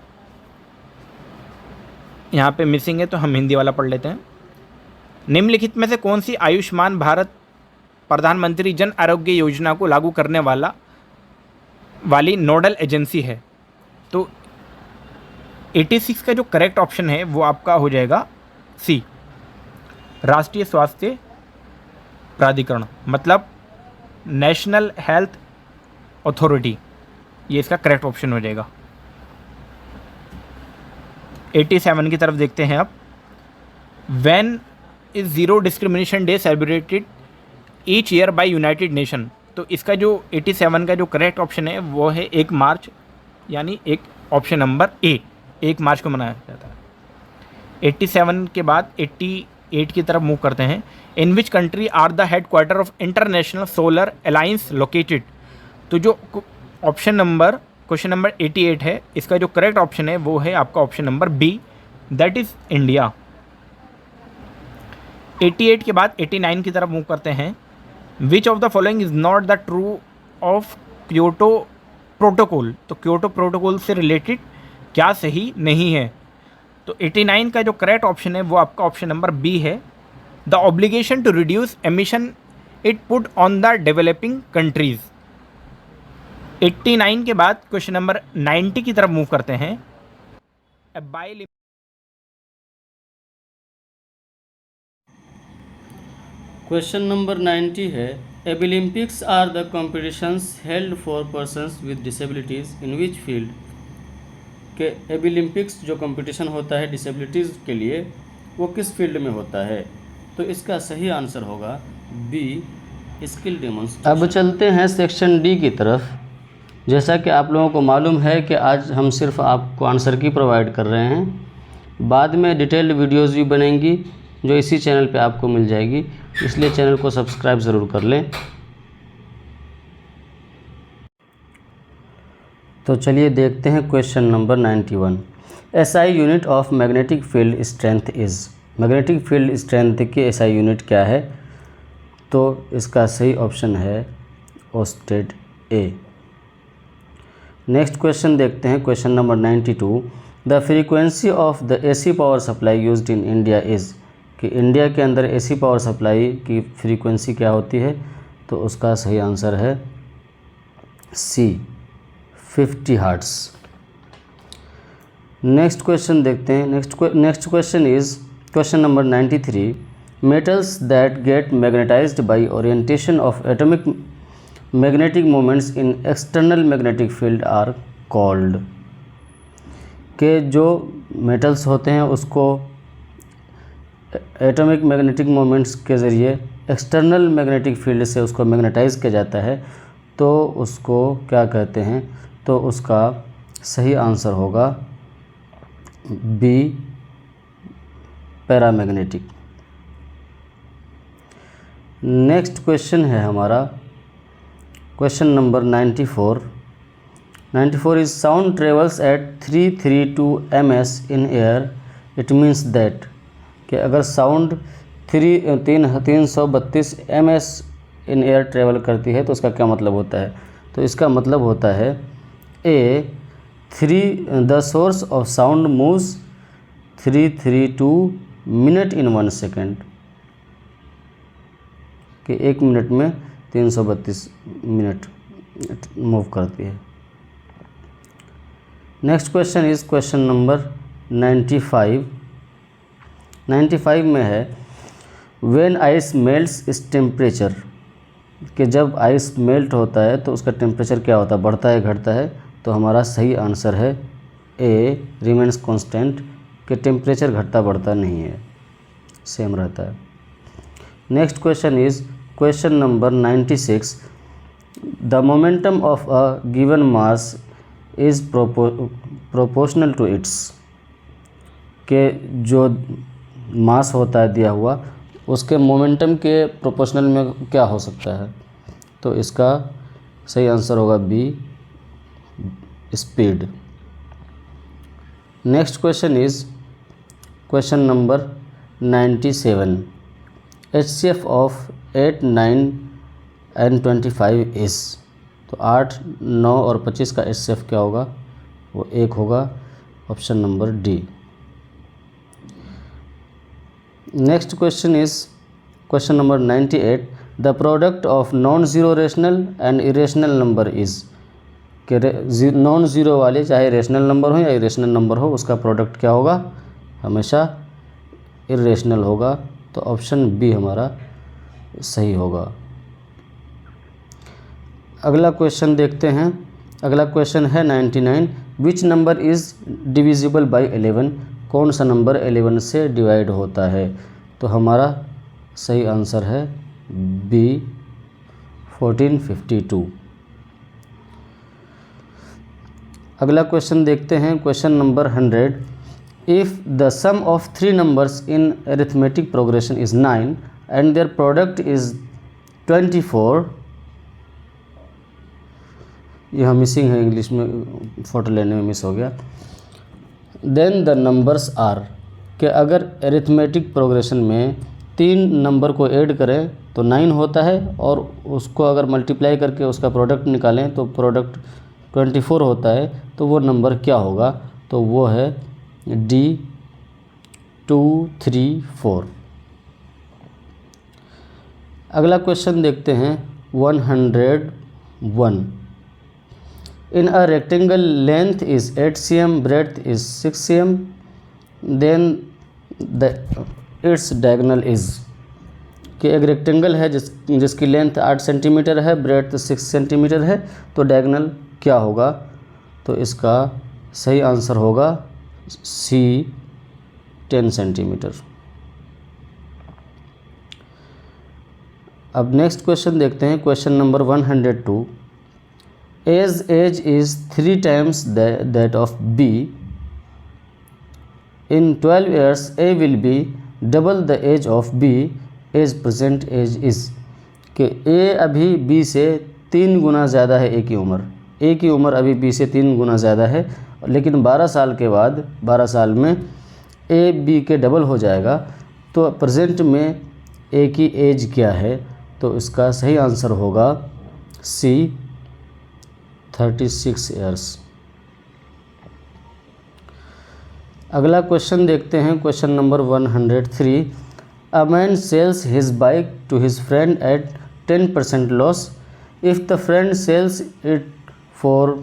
यहाँ पे मिसिंग है तो हम हिंदी वाला पढ़ लेते हैं। निम्नलिखित में से कौन सी आयुष्मान भारत प्रधानमंत्री जन आरोग्य योजना को लागू करने वाली नोडल एजेंसी है। तो 86 का जो करेक्ट ऑप्शन है वो आपका हो जाएगा सी, राष्ट्रीय स्वास्थ्य प्राधिकरण, मतलब नेशनल हेल्थ अथॉरिटी, ये इसका करेक्ट ऑप्शन हो जाएगा। 87 की तरफ देखते हैं। अब when is zero discrimination day celebrated each year by United Nation. तो इसका जो 87 का जो करेक्ट ऑप्शन है वो है 1 मार्च, यानी एक ऑप्शन नंबर ए, 1 मार्च को मनाया जाता है। 87 के बाद 88 की तरफ मूव करते हैं। In which country are the head quarter of International Solar Alliance located. तो जो ऑप्शन नंबर क्वेश्चन नंबर 88 है, इसका जो करेक्ट ऑप्शन है वो है आपका option number B, that is India. 88 के बाद 89 की तरफ मूव करते हैं। Which of the following is not the true of Kyoto protocol. तो क्योटो प्रोटोकॉल से रिलेटेड क्या सही नहीं है। तो 89 का जो करेक्ट ऑप्शन है वो आपका ऑप्शन नंबर बी है, the obligation to reduce emission it put on the developing countries. 89 के बाद क्वेश्चन नंबर 90 की तरफ मूव करते हैं। क्वेश्चन नंबर 90 है, Abilympics are the competitions held for persons with disabilities in which field. के Abilympics जो कंपटीशन होता है डिसेबिलिटीज़ के लिए वो किस फील्ड में होता है। तो इसका सही आंसर होगा बी, स्किल डेमोन्स्ट्रेशन। अब चलते हैं सेक्शन डी की तरफ। जैसा कि आप लोगों को मालूम है कि आज हम सिर्फ आपको आंसर की प्रोवाइड कर रहे हैं, बाद में डिटेल्ड वीडियोज़ भी बनेंगी जो इसी चैनल पे आपको मिल जाएगी, इसलिए चैनल को सब्सक्राइब ज़रूर कर लें। तो चलिए देखते हैं question number 91। SI unit of magnetic field strength is. Magnetic field strength की एसआई यूनिट क्या है। तो इसका सही ऑप्शन है ओस्टेड ए। नेक्स्ट क्वेश्चन देखते हैं, question number 92। The frequency of the AC power supply used in India is. कि इंडिया के अंदर एसी पावर सप्लाई की फ्रीक्वेंसी क्या होती है। तो उसका सही आंसर है सी, 50 हर्ट्ज़। नेक्स्ट क्वेश्चन देखते हैं। Next question is question number 93। Metals that get magnetised by orientation of atomic magnetic moments in external magnetic field are called. के जो मेटल्स होते हैं उसको एटॉमिक मैग्नेटिक मोमेंट्स के ज़रिए एक्सटर्नल मैग्नेटिक फील्ड से उसको मैग्नेटाइज किया जाता है, तो उसको क्या कहते हैं। तो उसका सही आंसर होगा बी, पैरामैग्नेटिक। नेक्स्ट क्वेश्चन है हमारा question number 94। 94 is sound travels eight 332 ms in air, it means that. कि अगर sound 332 ms in air travel करती है तो उसका क्या मतलब होता है। तो इसका मतलब होता है A, the source of sound moves 332 minute in 1 second. कि 1 मिनट में 332 मिनट मूव करती है। Next question is question number 95। 95 में है when ice melts its temperature. कि जब आइस मेल्ट होता है तो उसका टेम्परेचर क्या होता है, बढ़ता है घटता है। तो हमारा सही आंसर है ए, रिमेन्स कांस्टेंट। कि टेम्परेचर घटता बढ़ता नहीं है, सेम रहता है। Next question is question number 96। The momentum of a given mass is proportional to its. के जो मास होता है दिया हुआ उसके मोमेंटम के प्रोपोर्शनल में क्या हो सकता है। तो इसका सही आंसर होगा B, speed. Next question is question number 97। HCF of 8, 9 and 25 is. तो 8, 9 और 25 का HCF क्या होगा, वो 1 होगा, option number D. Next question is question number 98। The product of non zero rational and irrational number is. कि non zero वाले चाहे रेशनल नंबर हो या इरेशनल नंबर हो, उसका प्रोडक्ट क्या होगा, हमेशा इरेशनल होगा। तो ऑप्शन बी हमारा सही होगा। अगला क्वेश्चन देखते हैं। अगला क्वेश्चन है 99। Which number is divisible by 11। कौन सा नंबर 11 से डिवाइड होता है। तो हमारा सही आंसर है बी, 1452। अगला क्वेश्चन देखते हैं, question number 100। If the sum of 3 numbers in arithmetic progression is 9 and their product is 24। यह मिसिंग है, इंग्लिश में फ़ोटो लेने में मिस हो गया। Then the numbers are. कि अगर अरिथमेटिक प्रोग्रेशन में 3 नंबर को ऐड करें तो 9 होता है, और उसको अगर मल्टीप्लाई करके उसका प्रोडक्ट निकालें तो प्रोडक्ट 24 होता है। तो वो नंबर क्या होगा। तो वो है डी, 2, 3, 4। अगला क्वेश्चन देखते हैं 101। In a rectangle, length is 8 cm, breadth is 6 cm, then its diagonal is। कि एक रेक्टेंगल है जिसकी लेंथ 8 सेंटीमीटर है, ब्रेड्थ 6 सेंटीमीटर है, तो डायगोनल क्या होगा? तो इसका सही आंसर होगा सी 10 सेंटीमीटर। अब नेक्स्ट क्वेश्चन देखते हैं, question number 102। Age is 3 times that of B, in 12 years A will be double the age of B, age present age is. कि ए अभी बी से 3 गुना ज़्यादा है ए की उम्र। ए की उम्र अभी बी से 3 गुना ज़्यादा है, लेकिन 12 साल के बाद 12 साल में ए बी के डबल हो जाएगा। तो प्रेजेंट में ए की एज क्या है? तो इसका सही आंसर होगा सी 36 ईयर्स। अगला क्वेश्चन देखते हैं, question number 103। A man sells his bike to his friend at 10% loss. If the friend sells it for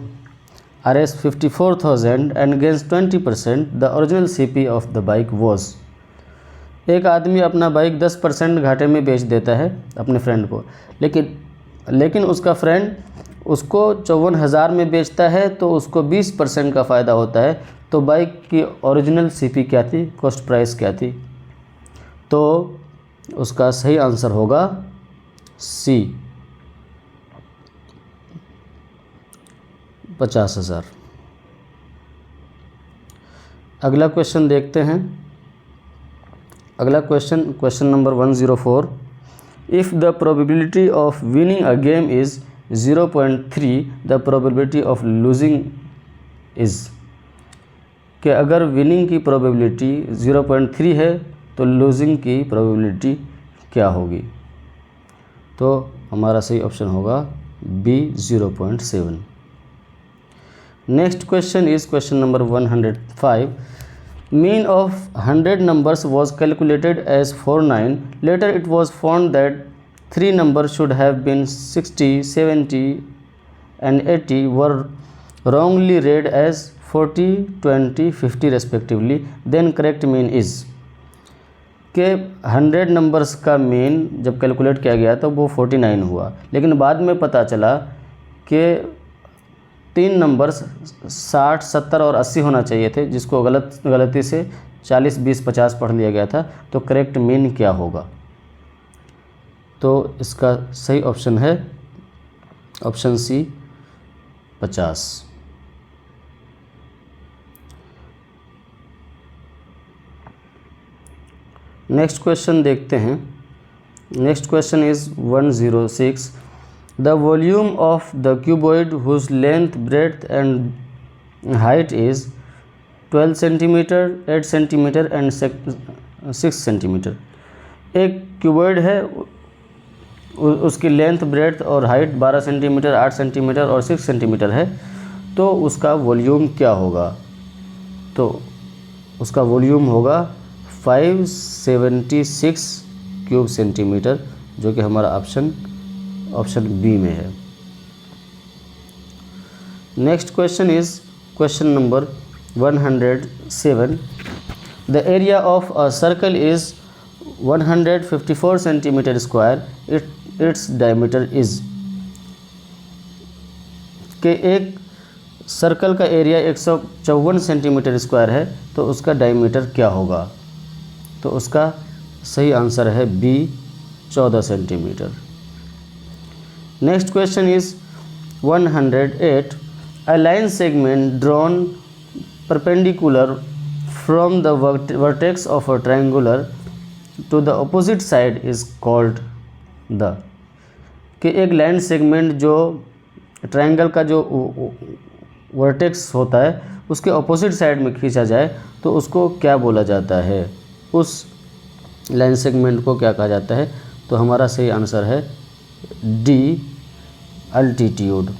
Rs 54,000 and gains 20%, the original CP of the bike was। एक आदमी अपना bike 10% घाटे में बेच देता है अपने फ्रेंड को, लेकिन उसका फ्रेंड उसको 54,000 में बेचता है, तो उसको 20% का फ़ायदा होता है। तो बाइक की ओरिजिनल CP क्या थी, कॉस्ट प्राइस क्या थी? तो उसका सही आंसर होगा सी 50,000। अगला क्वेश्चन देखते हैं। अगला question number 104। If the probability of winning a game is 0.3, the probability of losing is. कि अगर विनिंग की प्रोबेबिलिटी 0.3 है तो लूजिंग की प्रोबेबिलिटी क्या होगी? तो हमारा सही ऑप्शन होगा B 0.7। Next question is question number 105। Mean of 100 numbers was calculated as 49. Later it was found that 3 numbers should have been 60, 70 and 80 were wrongly read as 40, 20, 50 respectively. Then correct mean is। के 100 numbers का mean जब calculate किया गया तो वो 49 हुआ, लेकिन बाद में पता चला कि 3 नंबर्स 60, 70 और 80 होना चाहिए थे, जिसको गलती से 40, 20, 50 पढ़ लिया गया था। तो करेक्ट मीन क्या होगा? तो इसका सही ऑप्शन है ऑप्शन सी 50। नेक्स्ट क्वेश्चन देखते हैं। Next question is 106। The volume of the cuboid whose length, breadth and height is 12 centimeter, 8 centimeter and 6 centimeter। एक क्यूबॉइड है, उसकी लेंथ, ब्रेड्थ और हाइट 12 सेंटीमीटर, 8 सेंटीमीटर और 6 सेंटीमीटर है। तो उसका वॉल्यूम क्या होगा? तो उसका वॉल्यूम होगा 576 क्यूब सेंटीमीटर, जो कि हमारा ऑप्शन बी में है। Next question is question number 107। The area of a circle is 154 centimetre square, its diameter is. के एक सर्कल का एरिया 154 सेंटीमीटर स्क्वायर है, तो उसका डायमीटर क्या होगा? तो उसका सही आंसर है B 14 centimetre. Next question is 108। A line segment drawn perpendicular from the vertex of a triangular to the opposite side is called the। कि एक लाइन सेगमेंट जो ट्रायंगल का जो वर्टेक्स होता है उसके ऑपोजिट साइड में खींचा जाए तो उसको क्या बोला जाता है? उस लाइन सेगमेंट को क्या कहा जाता है? तो हमारा सही आंसर है D altitude.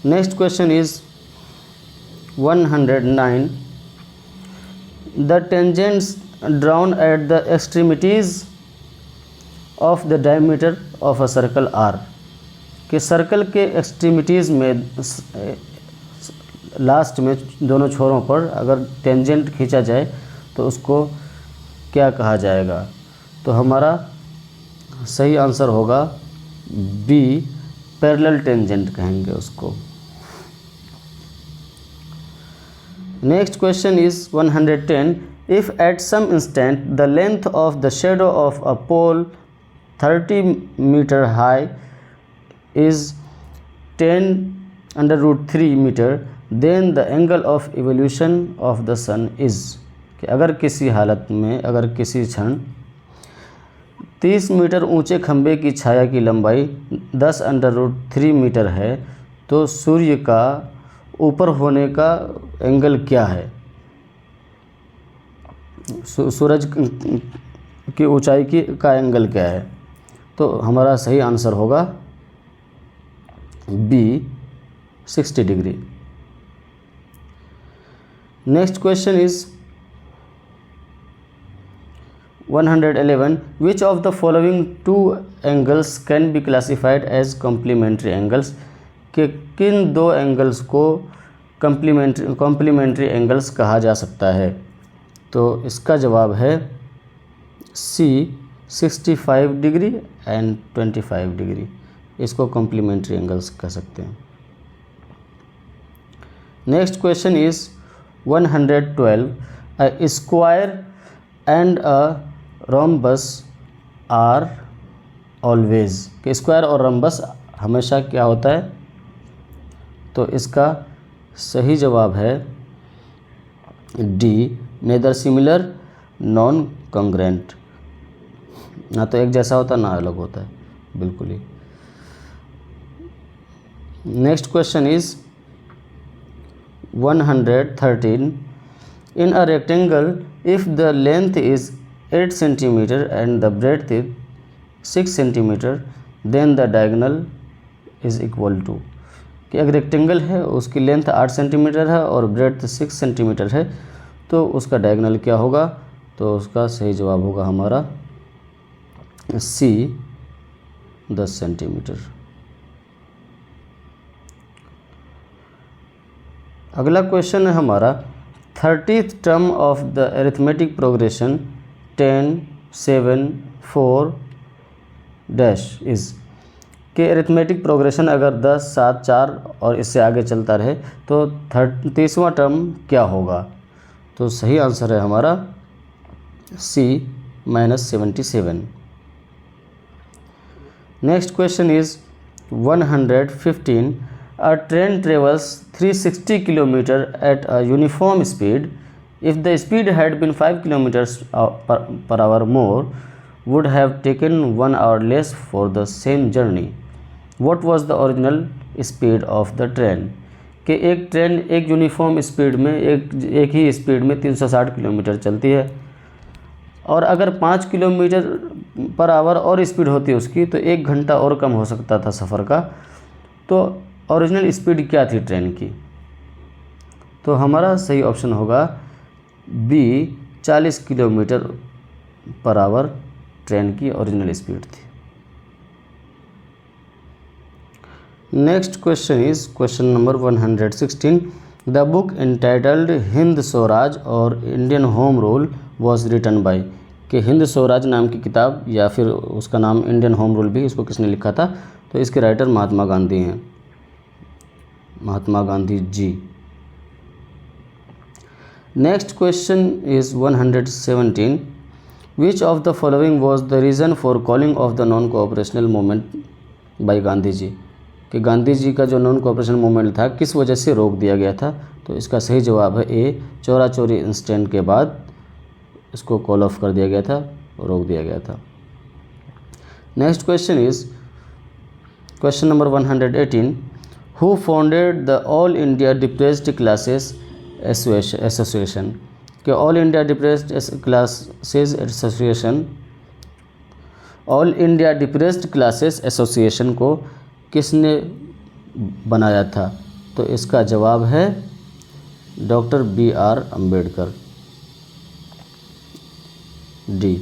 Next question is 109। The tangents drawn at the extremities of the diameter of a circle are. कि सर्कल के एक्सट्रीमिटीज़ में लास्ट में दोनों छोरों पर अगर टेंजेंट खींचा जाए तो उसको क्या कहा जाएगा? तो हमारा सही आंसर होगा बी, पैरेलल टेंजेंट कहेंगे उसको। Next question is 110, if at some instant the length of the shadow of a pole 30 metre high is 10√3 metre, then the angle of evolution of the sun is. कि अगर किसी हालत में, अगर किसी क्षण 30 मीटर ऊंचे खंभे की छाया की लंबाई 10√3 मीटर है, तो सूर्य का ऊपर होने का एंगल क्या है? सूरज की ऊंचाई का एंगल क्या है? तो हमारा सही आंसर होगा B, 60 degree. Next question is 111, which of the following two angles can be classified as complementary angles? कि किन दो एंगल्स को कॉम्प्लीमेंट्री एंगल्स कहा जा सकता है? तो इसका जवाब है सी, 65 डिग्री एंड 25 डिग्री। इसको कॉम्प्लीमेंट्री एंगल्स कह सकते हैं। Next question is 112, a square and a rhombus are always. कि स्क्वायर और रोम्बस हमेशा क्या होता है? तो इसका सही जवाब है D, neither similar non congruent. ना तो एक जैसा होता ना अलग होता है, बिल्कुल ही। Next question is 113, in a rectangle if the length is 8 centimetre and the breadth is 6 centimetre, then the diagonal is equal to. कि एक रेक्टेंगल है, उसकी लेंथ 8 सेंटीमीटर है और ब्रेड्थ 6 सेंटीमीटर है, तो उसका डायगोनल क्या होगा? तो उसका सही जवाब होगा हमारा सी, 10 सेंटीमीटर। अगला क्वेश्चन है हमारा 30th term of the arithmetic progression 10, 7, 4 dash is. कि अरिथमेटिक प्रोग्रेशन अगर 10, 7, 4 और इससे आगे चलता रहे तो 30वां टर्म क्या होगा? तो सही आंसर है हमारा C, -77। Next question is 115, a train travels 360 kilometre at a uniform speed, if the speed had been 5 kilometres per hour more, would have taken 1 hour less for the same journey. What was the original speed of the train? कि एक train एक uniform speed में एक ही speed में 360 kilometre चलती है, और अगर 5 किलोमीटर पर आवर और स्पीड होती उसकी तो 1 घंटा और कम हो सकता था सफ़र का। तो ओरिजिनल स्पीड क्या थी ट्रेन की? तो हमारा सही ऑप्शन होगा B, 40 kilometre per hour train की ओरिजिनल स्पीड थी। Next question is question number 116, the book entitled Hind Swaraj और Indian Home Rule was written by. कि हिंद स्वराज नाम की किताब या फिर उसका नाम इंडियन होम रूल भी, इसको किसने लिखा था? तो इसके राइटर महात्मा गांधी हैं, Mahatma Gandhi ji. Next question is 117, which of the following was the reason for calling off the non cooperational movement by Gandhi ji. कि गांधी जी का जो नॉन कोऑपरेशन मूवमेंट था किस वजह से रोक दिया गया था? तो इसका सही जवाब है ए, चौरा चौरी इंसिडेंट के बाद इसको कॉल ऑफ कर दिया गया था, रोक दिया गया था। Next question is question number 118, who founded the All India Depressed Classes Association. कि All India Depressed Classes Association, All India Depressed Classes Association को किसने बनाया था? तो इसका जवाब है doctor B.R. Ambedkar, D.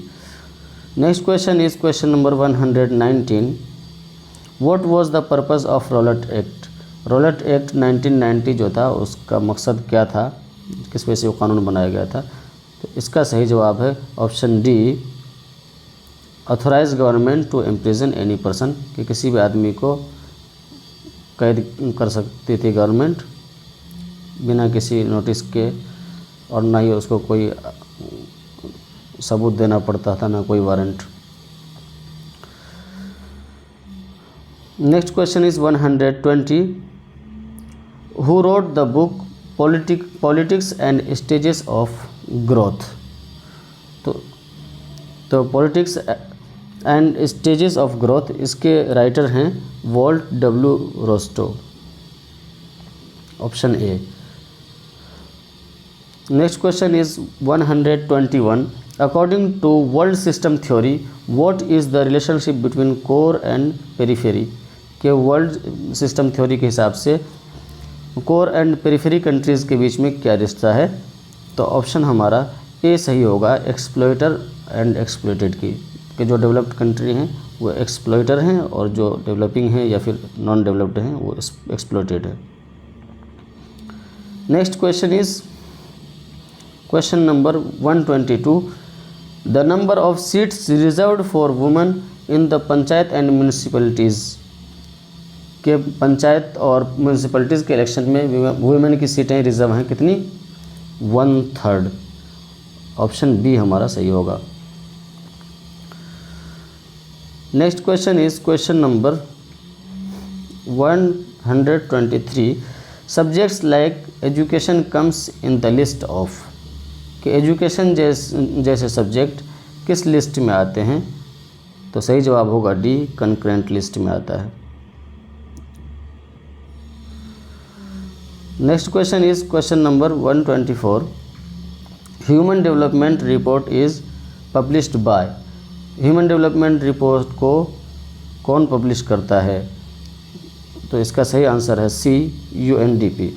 Next question is question number 119, what was the purpose of Rowlatt Act. Rowlatt Act 1990 जो था उसका मकसद क्या था, किस वजह से वो कानून बनाया गया था? तो इसका सही जवाब है option D, authorise government to imprison any person, कि किसी भी आदमी को कैद कर सकती थी गवर्नमेंट बिना किसी नोटिस के, और ना ही उसको कोई सबूत देना पड़ता था, ना कोई warrant. Next question is 120, who wrote the book Politics and Stages of Growth. तो Politics and Stages of Growth, इसके राइटर हैं Walt W Rostow, option A. Next question is 121, according to world system theory what is the relationship between core and periphery. के world system theory के हिसाब से core and periphery countries के बीच में क्या रिश्ता है। तो ऑप्शन हमारा ए सही होगा, एक्सप्लॉइटर एंड एक्सप्लॉइटेड की, कि जो डेवलप्ड कंट्री हैं वो एक्सप्लॉइटर हैं और जो डेवलपिंग हैं या फिर नॉन डेवलप्ड हैं वो एक्सप्लॉइटेड है। Next question is question number 122, the number of seats reserved for women in the panchayat and municipalities. के पंचायत और म्यूनिसिपैलिटीज़ के इलेक्शन में वुमेन की सीटें रिजर्व हैं कितनी, 1/3, ऑप्शन बी हमारा सही होगा। Next question is question number 123, subjects like education comes in the list of. कि एजुकेशन जैसे सब्जेक्ट किस लिस्ट में आते हैं। तो सही जवाब होगा डी, कंकरेंट लिस्ट में आता है। Next question is question number 124, human development report is published by. Human development report को कौन पब्लिश करता है। तो इसका सही आंसर है सी, UNDP।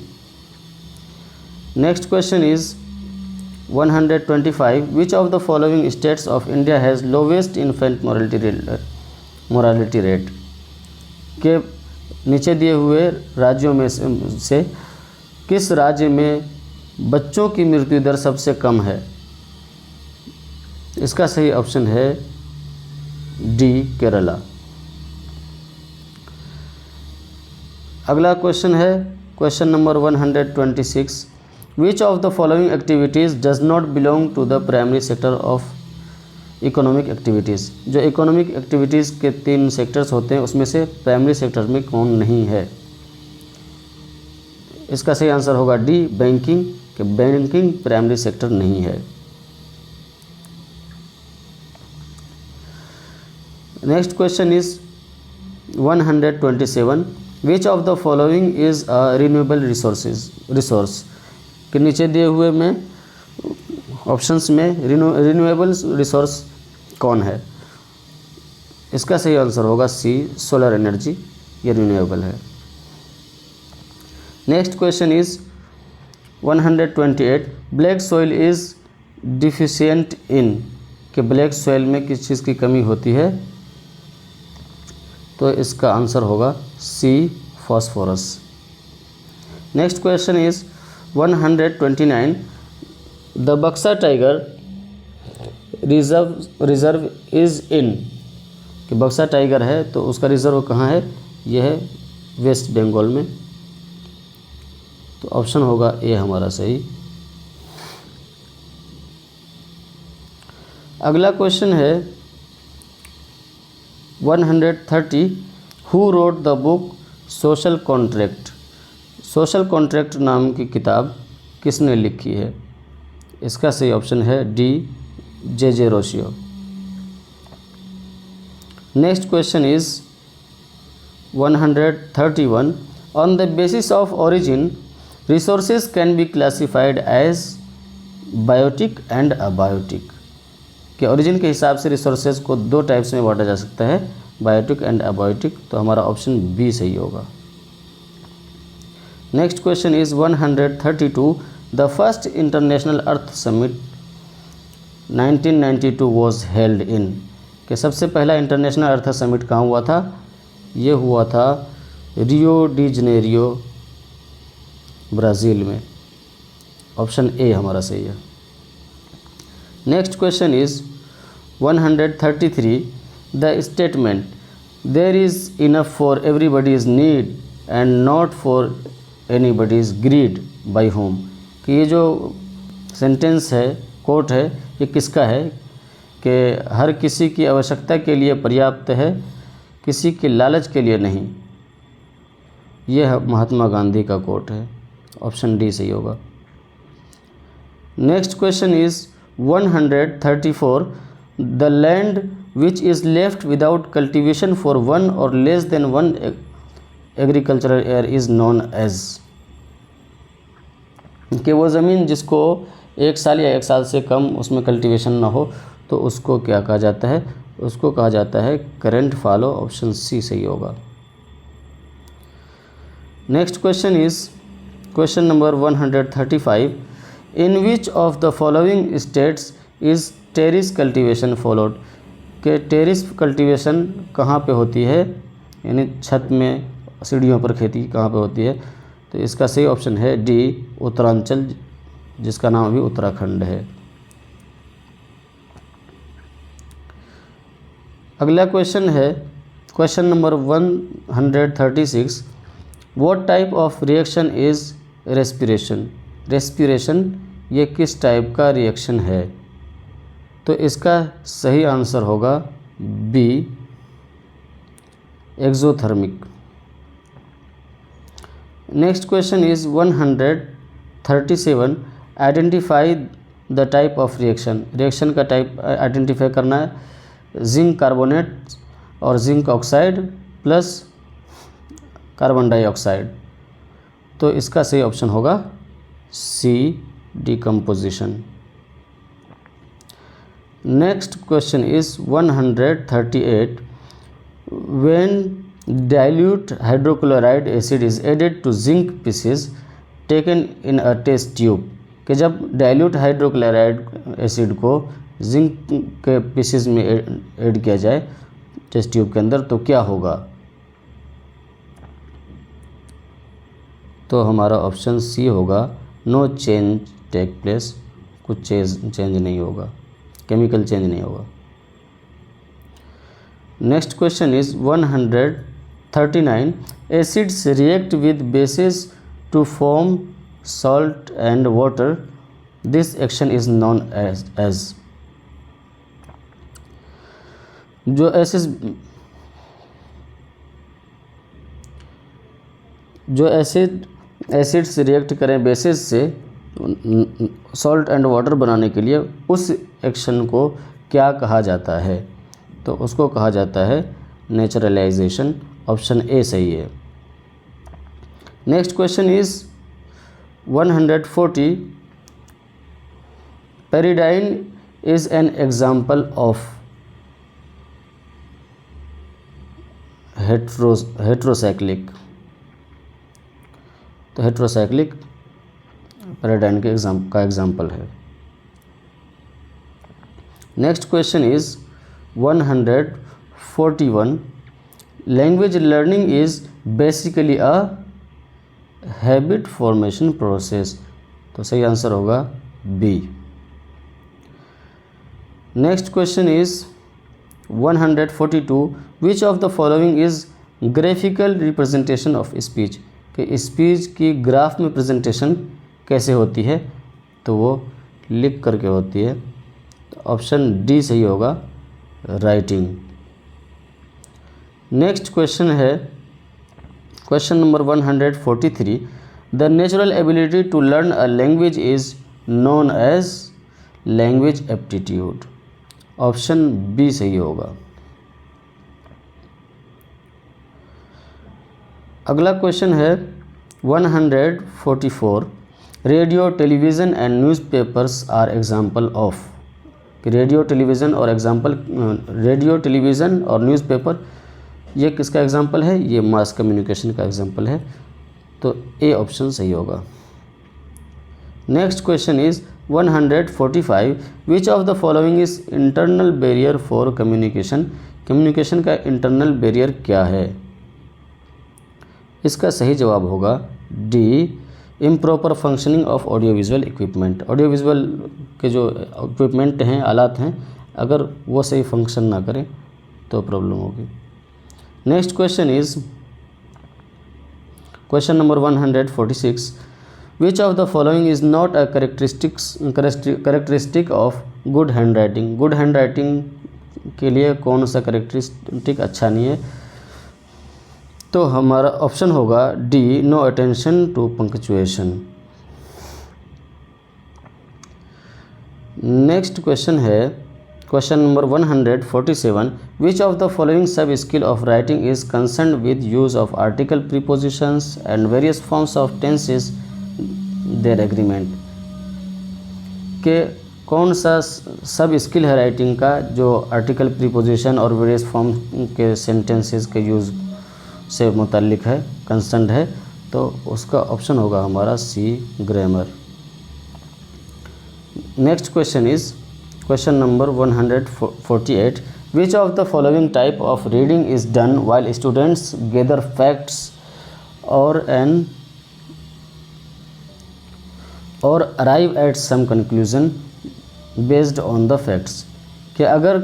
Next question is 125, which of the following states of India has lowest infant morality rate. के नीचे दिए हुए राज्यों में से किस राज्य में बच्चों की मृत्यु दर सबसे कम है। इसका सही ऑप्शन है डी, केरला। अगला क्वेश्चन है question number 126, which of the following activities does not belong to the primary sector of economic activities. जो इकोनॉमिक एक्टिविटीज़ के 3 सेक्टर्स होते हैं उसमें से प्राइमरी सेक्टर में कौन नहीं है। इसका सही आंसर होगा डी, बैंकिंग, कि बैंकिंग प्राइमरी सेक्टर नहीं है। Next question is 127, which of the following is a renewable resource. के नीचे दिए हुए में ऑप्शंस में रिन्यूएबल रिसोर्स कौन है। इसका सही आंसर होगा सी, सोलर एनर्जी, ये रिन्यूएबल है। Next question is 128, black soil is deficient in. कि ब्लैक सॉइल में किस चीज़ की कमी होती है। तो इसका आंसर होगा C, phosphorus. Next question is 129, the Buxa tiger reserve is in. कि बक्सा टाइगर है तो उसका रिजर्व कहाँ है, यह है वेस्ट बंगाल में। तो ऑप्शन होगा ए हमारा सही। अगला क्वेश्चन है 130, who wrote the book social contract. Social contract नाम की किताब किसने लिखी है। इसका सही ऑप्शन है D, J.J. Rousseau. Next question is 131, on the basis of origin resources can be classified as biotic and abiotic. कि ओरिजिन के हिसाब से रिसोर्सेज को 2 टाइप्स में बांटा जा सकता है, बायोटिक एंड अबायोटिक। तो हमारा ऑप्शन बी सही होगा। Next question is 132, the first international earth summit 1992 was held in. कि सबसे पहला इंटरनेशनल अर्थ समिट कहाँ हुआ था। ये हुआ था रियो डी जनेरियो, ब्राज़ील में। ऑप्शन ए हमारा सही है। Next question is 133, the statement there is enough for everybody's need and not for anybody's greed by whom, कि ये जो सेंटेंस है, कोट है, ये किसका है कि हर किसी की आवश्यकता के लिए पर्याप्त है, किसी के लालच के लिए नहीं। यह महात्मा गांधी का कोट है। ऑप्शन डी सही होगा। Next question is 134, the land which is left without cultivation for 1 or less than 1 agricultural year is known as, कि वो ज़मीन जिसको 1 साल या 1 साल से कम उसमें कल्टीवेशन ना हो तो उसको क्या कहा जाता है? उसको कहा जाता है करंट फॉलो। ऑप्शन सी सही होगा। Next question is question number 135, in which of the following states is terrace cultivation followed, कि टेरिस कल्टीवेशन कहाँ पे होती है, यानी छत में सीढ़ियों पर खेती कहाँ पे होती है? तो इसका सही ऑप्शन है डी, उत्तरांचल, जिसका नाम अभी उत्तराखंड है। अगला क्वेश्चन है question number 136, what type of reaction is respiration, respiration ये किस टाइप का रिएक्शन है? तो इसका सही आंसर होगा B, exothermic. Next question is 137, identify the type of reaction, reaction का टाइप आइडेंटिफाई करना है। जिंक कार्बोनेट और zinc oxide plus carbon dioxide, तो इसका सही ऑप्शन होगा C, decomposition. Next question is 138, when dilute hydrochloride acid is added to zinc pieces taken in a test tube, कि जब डाइल्यूट हाइड्रोक्लोराइड एसिड को जिंक के pieces में ऐड किया जाए टेस्ट ट्यूब के अंदर तो क्या होगा? तो हमारा ऑप्शन सी होगा, नो चेंज टेक प्लेस, कुछ चेंज नहीं होगा, केमिकल चेंज नहीं होगा। Next question is 139, acids react with bases to form salt and water, this action is known as, जो एसिड्स रिएक्ट करें बेसिस से सॉल्ट एंड वाटर बनाने के लिए, उस एक्शन को क्या कहा जाता है? तो उसको कहा जाता है नेचुरलाइजेशन। ऑप्शन ए सही है। Next question is 140, pyridine is an example of heterocyclic, तो हेट्रोसाइक्लिक पेरिडाइन के एग्जाम्पल है। Next question is 141, language learning is basically a habit formation process, तो सही आंसर होगा B. Next question is 142, which of the following is graphical representation of speech, कि speech की graph में presentation कैसे होती है? तो वो लिख करके होती है। तो ऑप्शन डी सही होगा, राइटिंग। नेक्स्ट क्वेश्चन है question number 143, the natural ability to learn a language is known as language aptitude, option B सही होगा। अगला क्वेश्चन है 144, radio television and newspapers are example of, कि रेडियो टेलीविज़न और newspaper ये किसका एग्जाम्पल है? ये मास कम्युनिकेशन का एग्जाम्पल है, तो ए ऑप्शन सही होगा। Next question is 145, which of the following is internal barrier for communication, communication का इंटरनल बैरियर क्या है? इसका सही जवाब होगा D, improper functioning of audio visual equipment, audio visual के जो इक्विपमेंट हैं, आलात हैं, अगर वो सही फंक्शन ना करें तो प्रॉब्लम होगी। Next question is question number 146, which of the following is not a characteristic of good hand writing. Good hand writing के लिए कौन सा करेक्टरिस्टिक अच्छा नहीं है? तो हमारा ऑप्शन होगा D, no attention to punctuation. Next question है question number 147, which of the following sub skill of writing is concern with use of article, prepositions and various forms of tenses their agreement. के कौन सा sub skill है writing का जो article, preposition और various form के sentences के use से मुतल्लिक है, कंसर्न है? तो उसका ऑप्शन होगा हमारा C, grammar. Next question is question number 148, which of the following type of reading is done while students gather facts और arrive at some conclusion based on the facts. कि अगर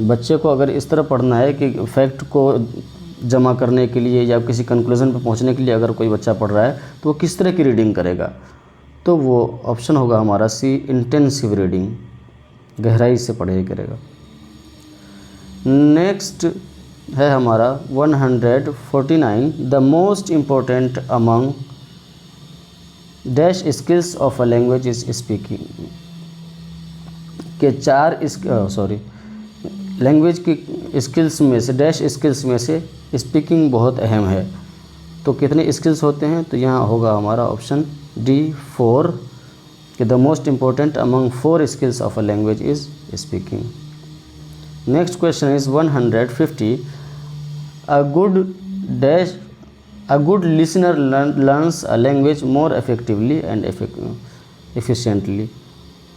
बच्चे को अगर इस तरह पढ़ना है कि फैक्ट को जमा करने के लिए या किसी कंक्लूजन पर पहुंचने के लिए अगर कोई बच्चा पढ़ रहा है तो वो किस तरह की रीडिंग करेगा? तो वो ऑप्शन होगा हमारा सी, इंटेंसिव रीडिंग, गहराई से पढ़ाई करेगा। नेक्स्ट है हमारा 149, the most important among dash skills of a language is speaking. के लैंग्वेज की स्किल्स में से, डैश स्किल्स में से स्पीकिंग बहुत अहम है। तो कितने स्किल्स होते हैं? तो यहाँ होगा हमारा ऑप्शन डी, 4, कि the most important among 4 skills of a language is speaking. Next question is 150, a good listener learns a language more effectively and efficiently.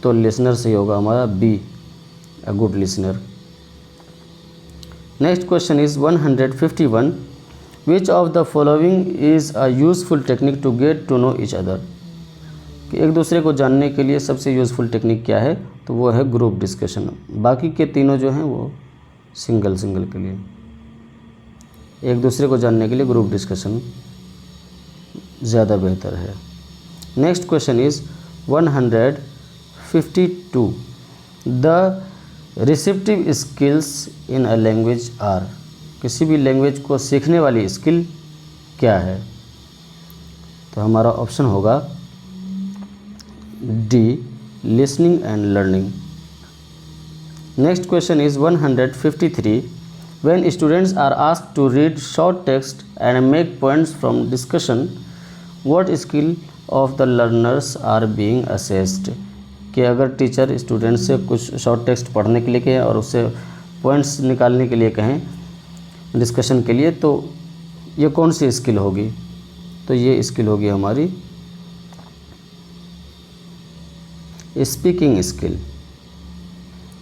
तो लिसनर से होगा हमारा B, a good listener. Next question is 151, which of the following is a useful technique to get to know each other. कि एक दूसरे को जानने के लिए सबसे यूज़फुल टेक्निक क्या है? तो वो है ग्रुप डिस्कशन। बाकी के तीनों जो हैं वो सिंगल के लिए। एक दूसरे को जानने के लिए ग्रुप डिस्कशन ज़्यादा बेहतर है। Next question is 152, the receptive skills in a language are. किसी भी लैंग्वेज को सीखने वाली स्किल क्या है? तो हमारा ऑप्शन होगा D, listening and learning. Next question is 153, when students are asked to read short text and make points from discussion, what skill of the learners are being assessed. कि अगर टीचर स्टूडेंट से कुछ short text पढ़ने के लिए कहें और उससे पॉइंट्स निकालने के लिए कहें डिस्कशन के लिए, तो ये कौन सी स्किल होगी? तो ये स्किल होगी हमारी स्पीकिंग स्किल।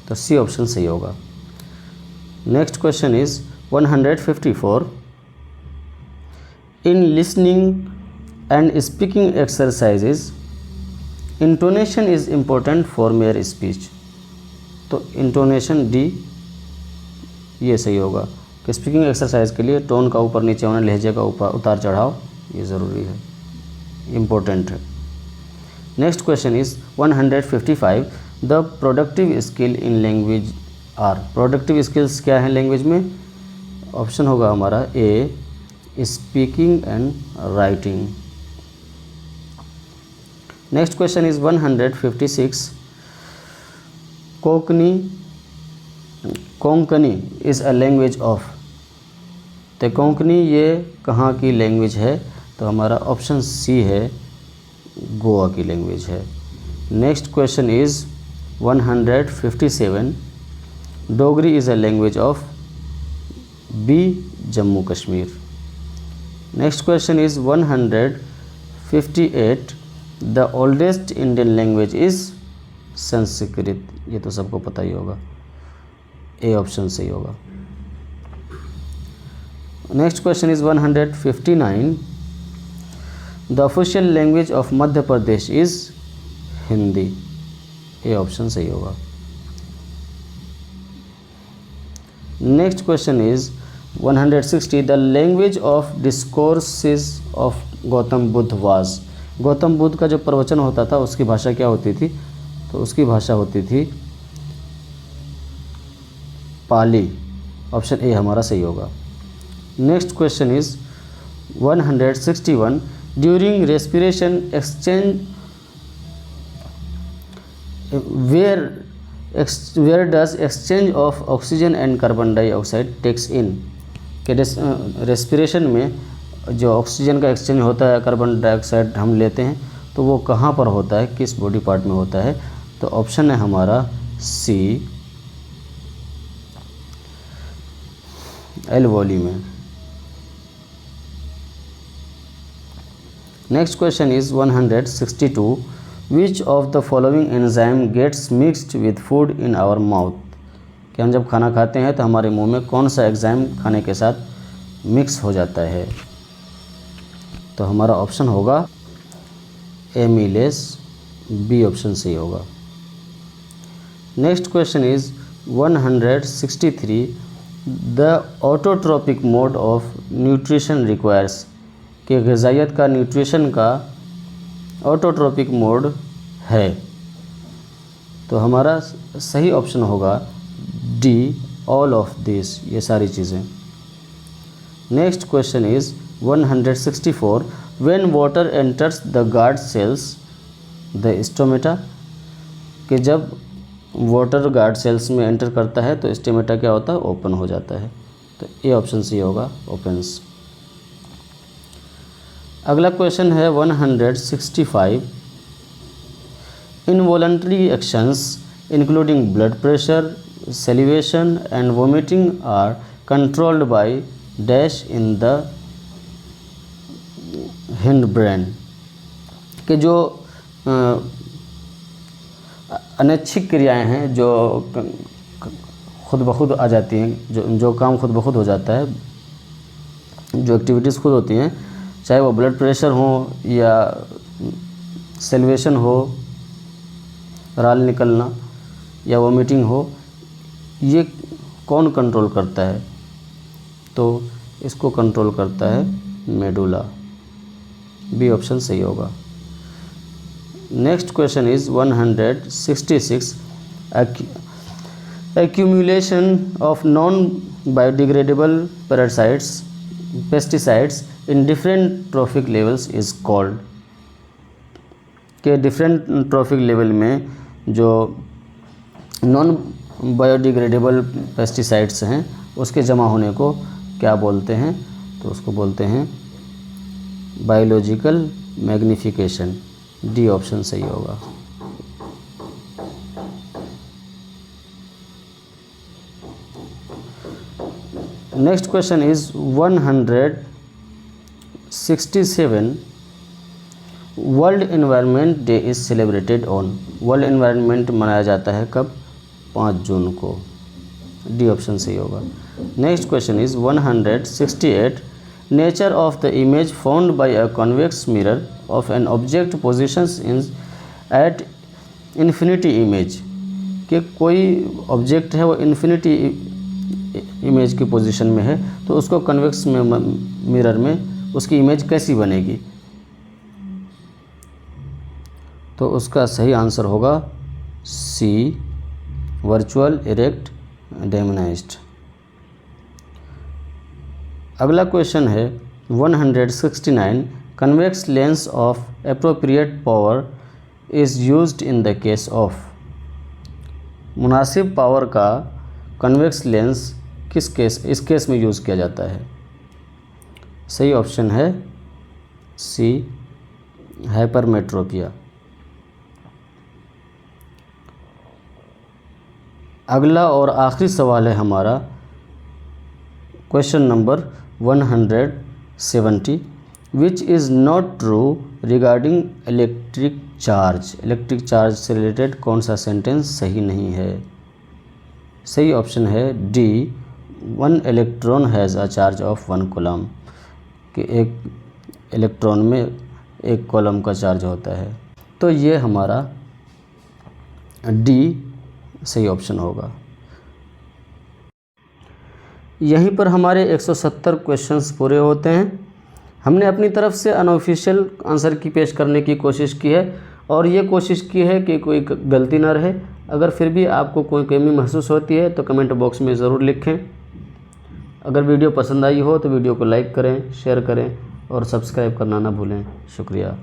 तो सी ऑप्शन सही होगा। Next question is 154, in listening and speaking exercises intonation is important for mayor speech. तो इंटोनेशन डी, ये सही होगा कि स्पीकिंग एक्सरसाइज के लिए टोन का ऊपर नीचे होना, लहजे का उतार चढ़ाव ये ज़रूरी है, इम्पोर्टेंट है। Next question is 155, the productive skill in language are. Productive skills क्या हैं लैंग्वेज में? ऑप्शन होगा हमारा A, speaking and writing. Next question is 156, Konkani is a language of. तो कोंकणी ये कहाँ की लैंग्वेज है? तो हमारा ऑप्शन सी है, गोवा की लैंग्वेज है। Next question is 157, Dogri is a language of B, Jammu Kashmir. Next question is 158, the oldest Indian language is Sanskrit. ये तो सबको पता ही होगा, ए ऑप्शन सही होगा। Next question is 159, the official language of Madhya Pradesh is Hindi. ये ऑप्शन सही होगा। Next question is 160 the language of discourses of Gautam Buddha was. Gautam Buddha का जो प्रवचन होता था उसकी भाषा क्या होती थी? तो उसकी भाषा होती थी पाली। ऑप्शन ए हमारा सही होगा। Next question is 161 during respiration exchange where does exchange of oxygen and carbon dioxide takes in। कि रेस्पिरेशन में जो ऑक्सीजन का एक्सचेंज होता है, कार्बन डाइऑक्साइड हम लेते हैं, तो वो कहाँ पर होता है, किस बॉडी पार्ट में होता है? तो ऑप्शन है हमारा सी, एल्वोली में। Next question is 162 which of the following enzyme gets mixed with food in our mouth. कि हम जब खाना खाते हैं तो हमारे मुंह में कौन सा एंजाइम खाने के साथ मिक्स हो जाता है? तो हमारा ऑप्शन होगा एमिलेस, बी ऑप्शन सही होगा। Next question is 163 the autotrophic mode of nutrition requires. कि ग़िज़ाइयत का न्यूट्रिशन का ऑटोट्रोपिक मोड है। तो हमारा सही ऑप्शन होगा डी, ऑल ऑफ दिस, ये सारी चीज़ें। Next question is 164 when water enters the guard cells the stomata. कि जब वाटर गार्ड सेल्स में एंटर करता है तो स्टोमेटा क्या होता है? ओपन हो जाता है। तो ये ऑप्शन सही होगा, ओपन्स। अगला क्वेश्चन है 165 involuntary actions including blood pressure, salivation and vomiting are controlled by dash in the hind brain. कि जो अनैच्छिक क्रियाएं हैं जो खुद ब खुद आ जाती हैं, जो काम खुद ब खुद हो जाता है, जो एक्टिविटीज़ खुद होती हैं, चाहे वो ब्लड प्रेशर हो या सेलिवेशन हो, राल निकलना या वोमिटिंग हो, ये कौन कंट्रोल करता है? तो इसको कंट्रोल करता है मेडुला, बी ऑप्शन सही होगा। Next question is 166 accumulation of non-biodegradable pesticides in different trophic levels is called। के डिफरेंट ट्रॉफिक लेवल में जो नॉन बायोडिग्रेडेबल पेस्टिसाइड्स हैं उसके जमा होने को क्या बोलते हैं? तो उसको बोलते हैं बायोलॉजिकल मैग्निफिकेशन, डी ऑप्शन सही होगा। Next question is 167 world environment day is celebrated on. World environment मनाया जाता है कब? 5 जून को, डी ऑप्शन सही होगा। Next question is 168 nature of the image found by a convex mirror of an object positions in at infinity image. कि कोई object है वो इन्फिनिटी इमेज की पोजीशन में है तो उसको कन्वेक्स में मिरर में उसकी इमेज कैसी बनेगी? तो उसका सही आंसर होगा सी, वर्चुअल इरेक्ट डेमनाइज्ड। अगला क्वेश्चन है 169 convex lens of appropriate power is used in the case of. मुनासिब पावर का कन्वेक्स लेंस इस केस में यूज़ किया जाता है? सही ऑप्शन है सी, हाइपरमेट्रोपिया। अगला और आखिरी सवाल है हमारा question number 170 which is not true regarding electric charge. Electric charge से रिलेटेड कौन सा सेंटेंस सही नहीं है? सही ऑप्शन है D, 1 electron has a charge of 1 coulomb. कि एक इलेक्ट्रॉन में 1 कॉलम का चार्ज होता है। तो ये हमारा डी सही ऑप्शन होगा। यहीं पर हमारे 170 क्वेश्चंस पूरे होते हैं। हमने अपनी तरफ से अनऑफिशियल आंसर की पेश करने की कोशिश की है और ये कोशिश की है कि कोई गलती ना रहे। अगर फिर भी आपको कोई कमी महसूस होती है तो कमेंट बॉक्स में ज़रूर लिखें। अगर वीडियो पसंद आई हो तो वीडियो को लाइक करें, शेयर करें और सब्सक्राइब करना ना भूलें। शुक्रिया।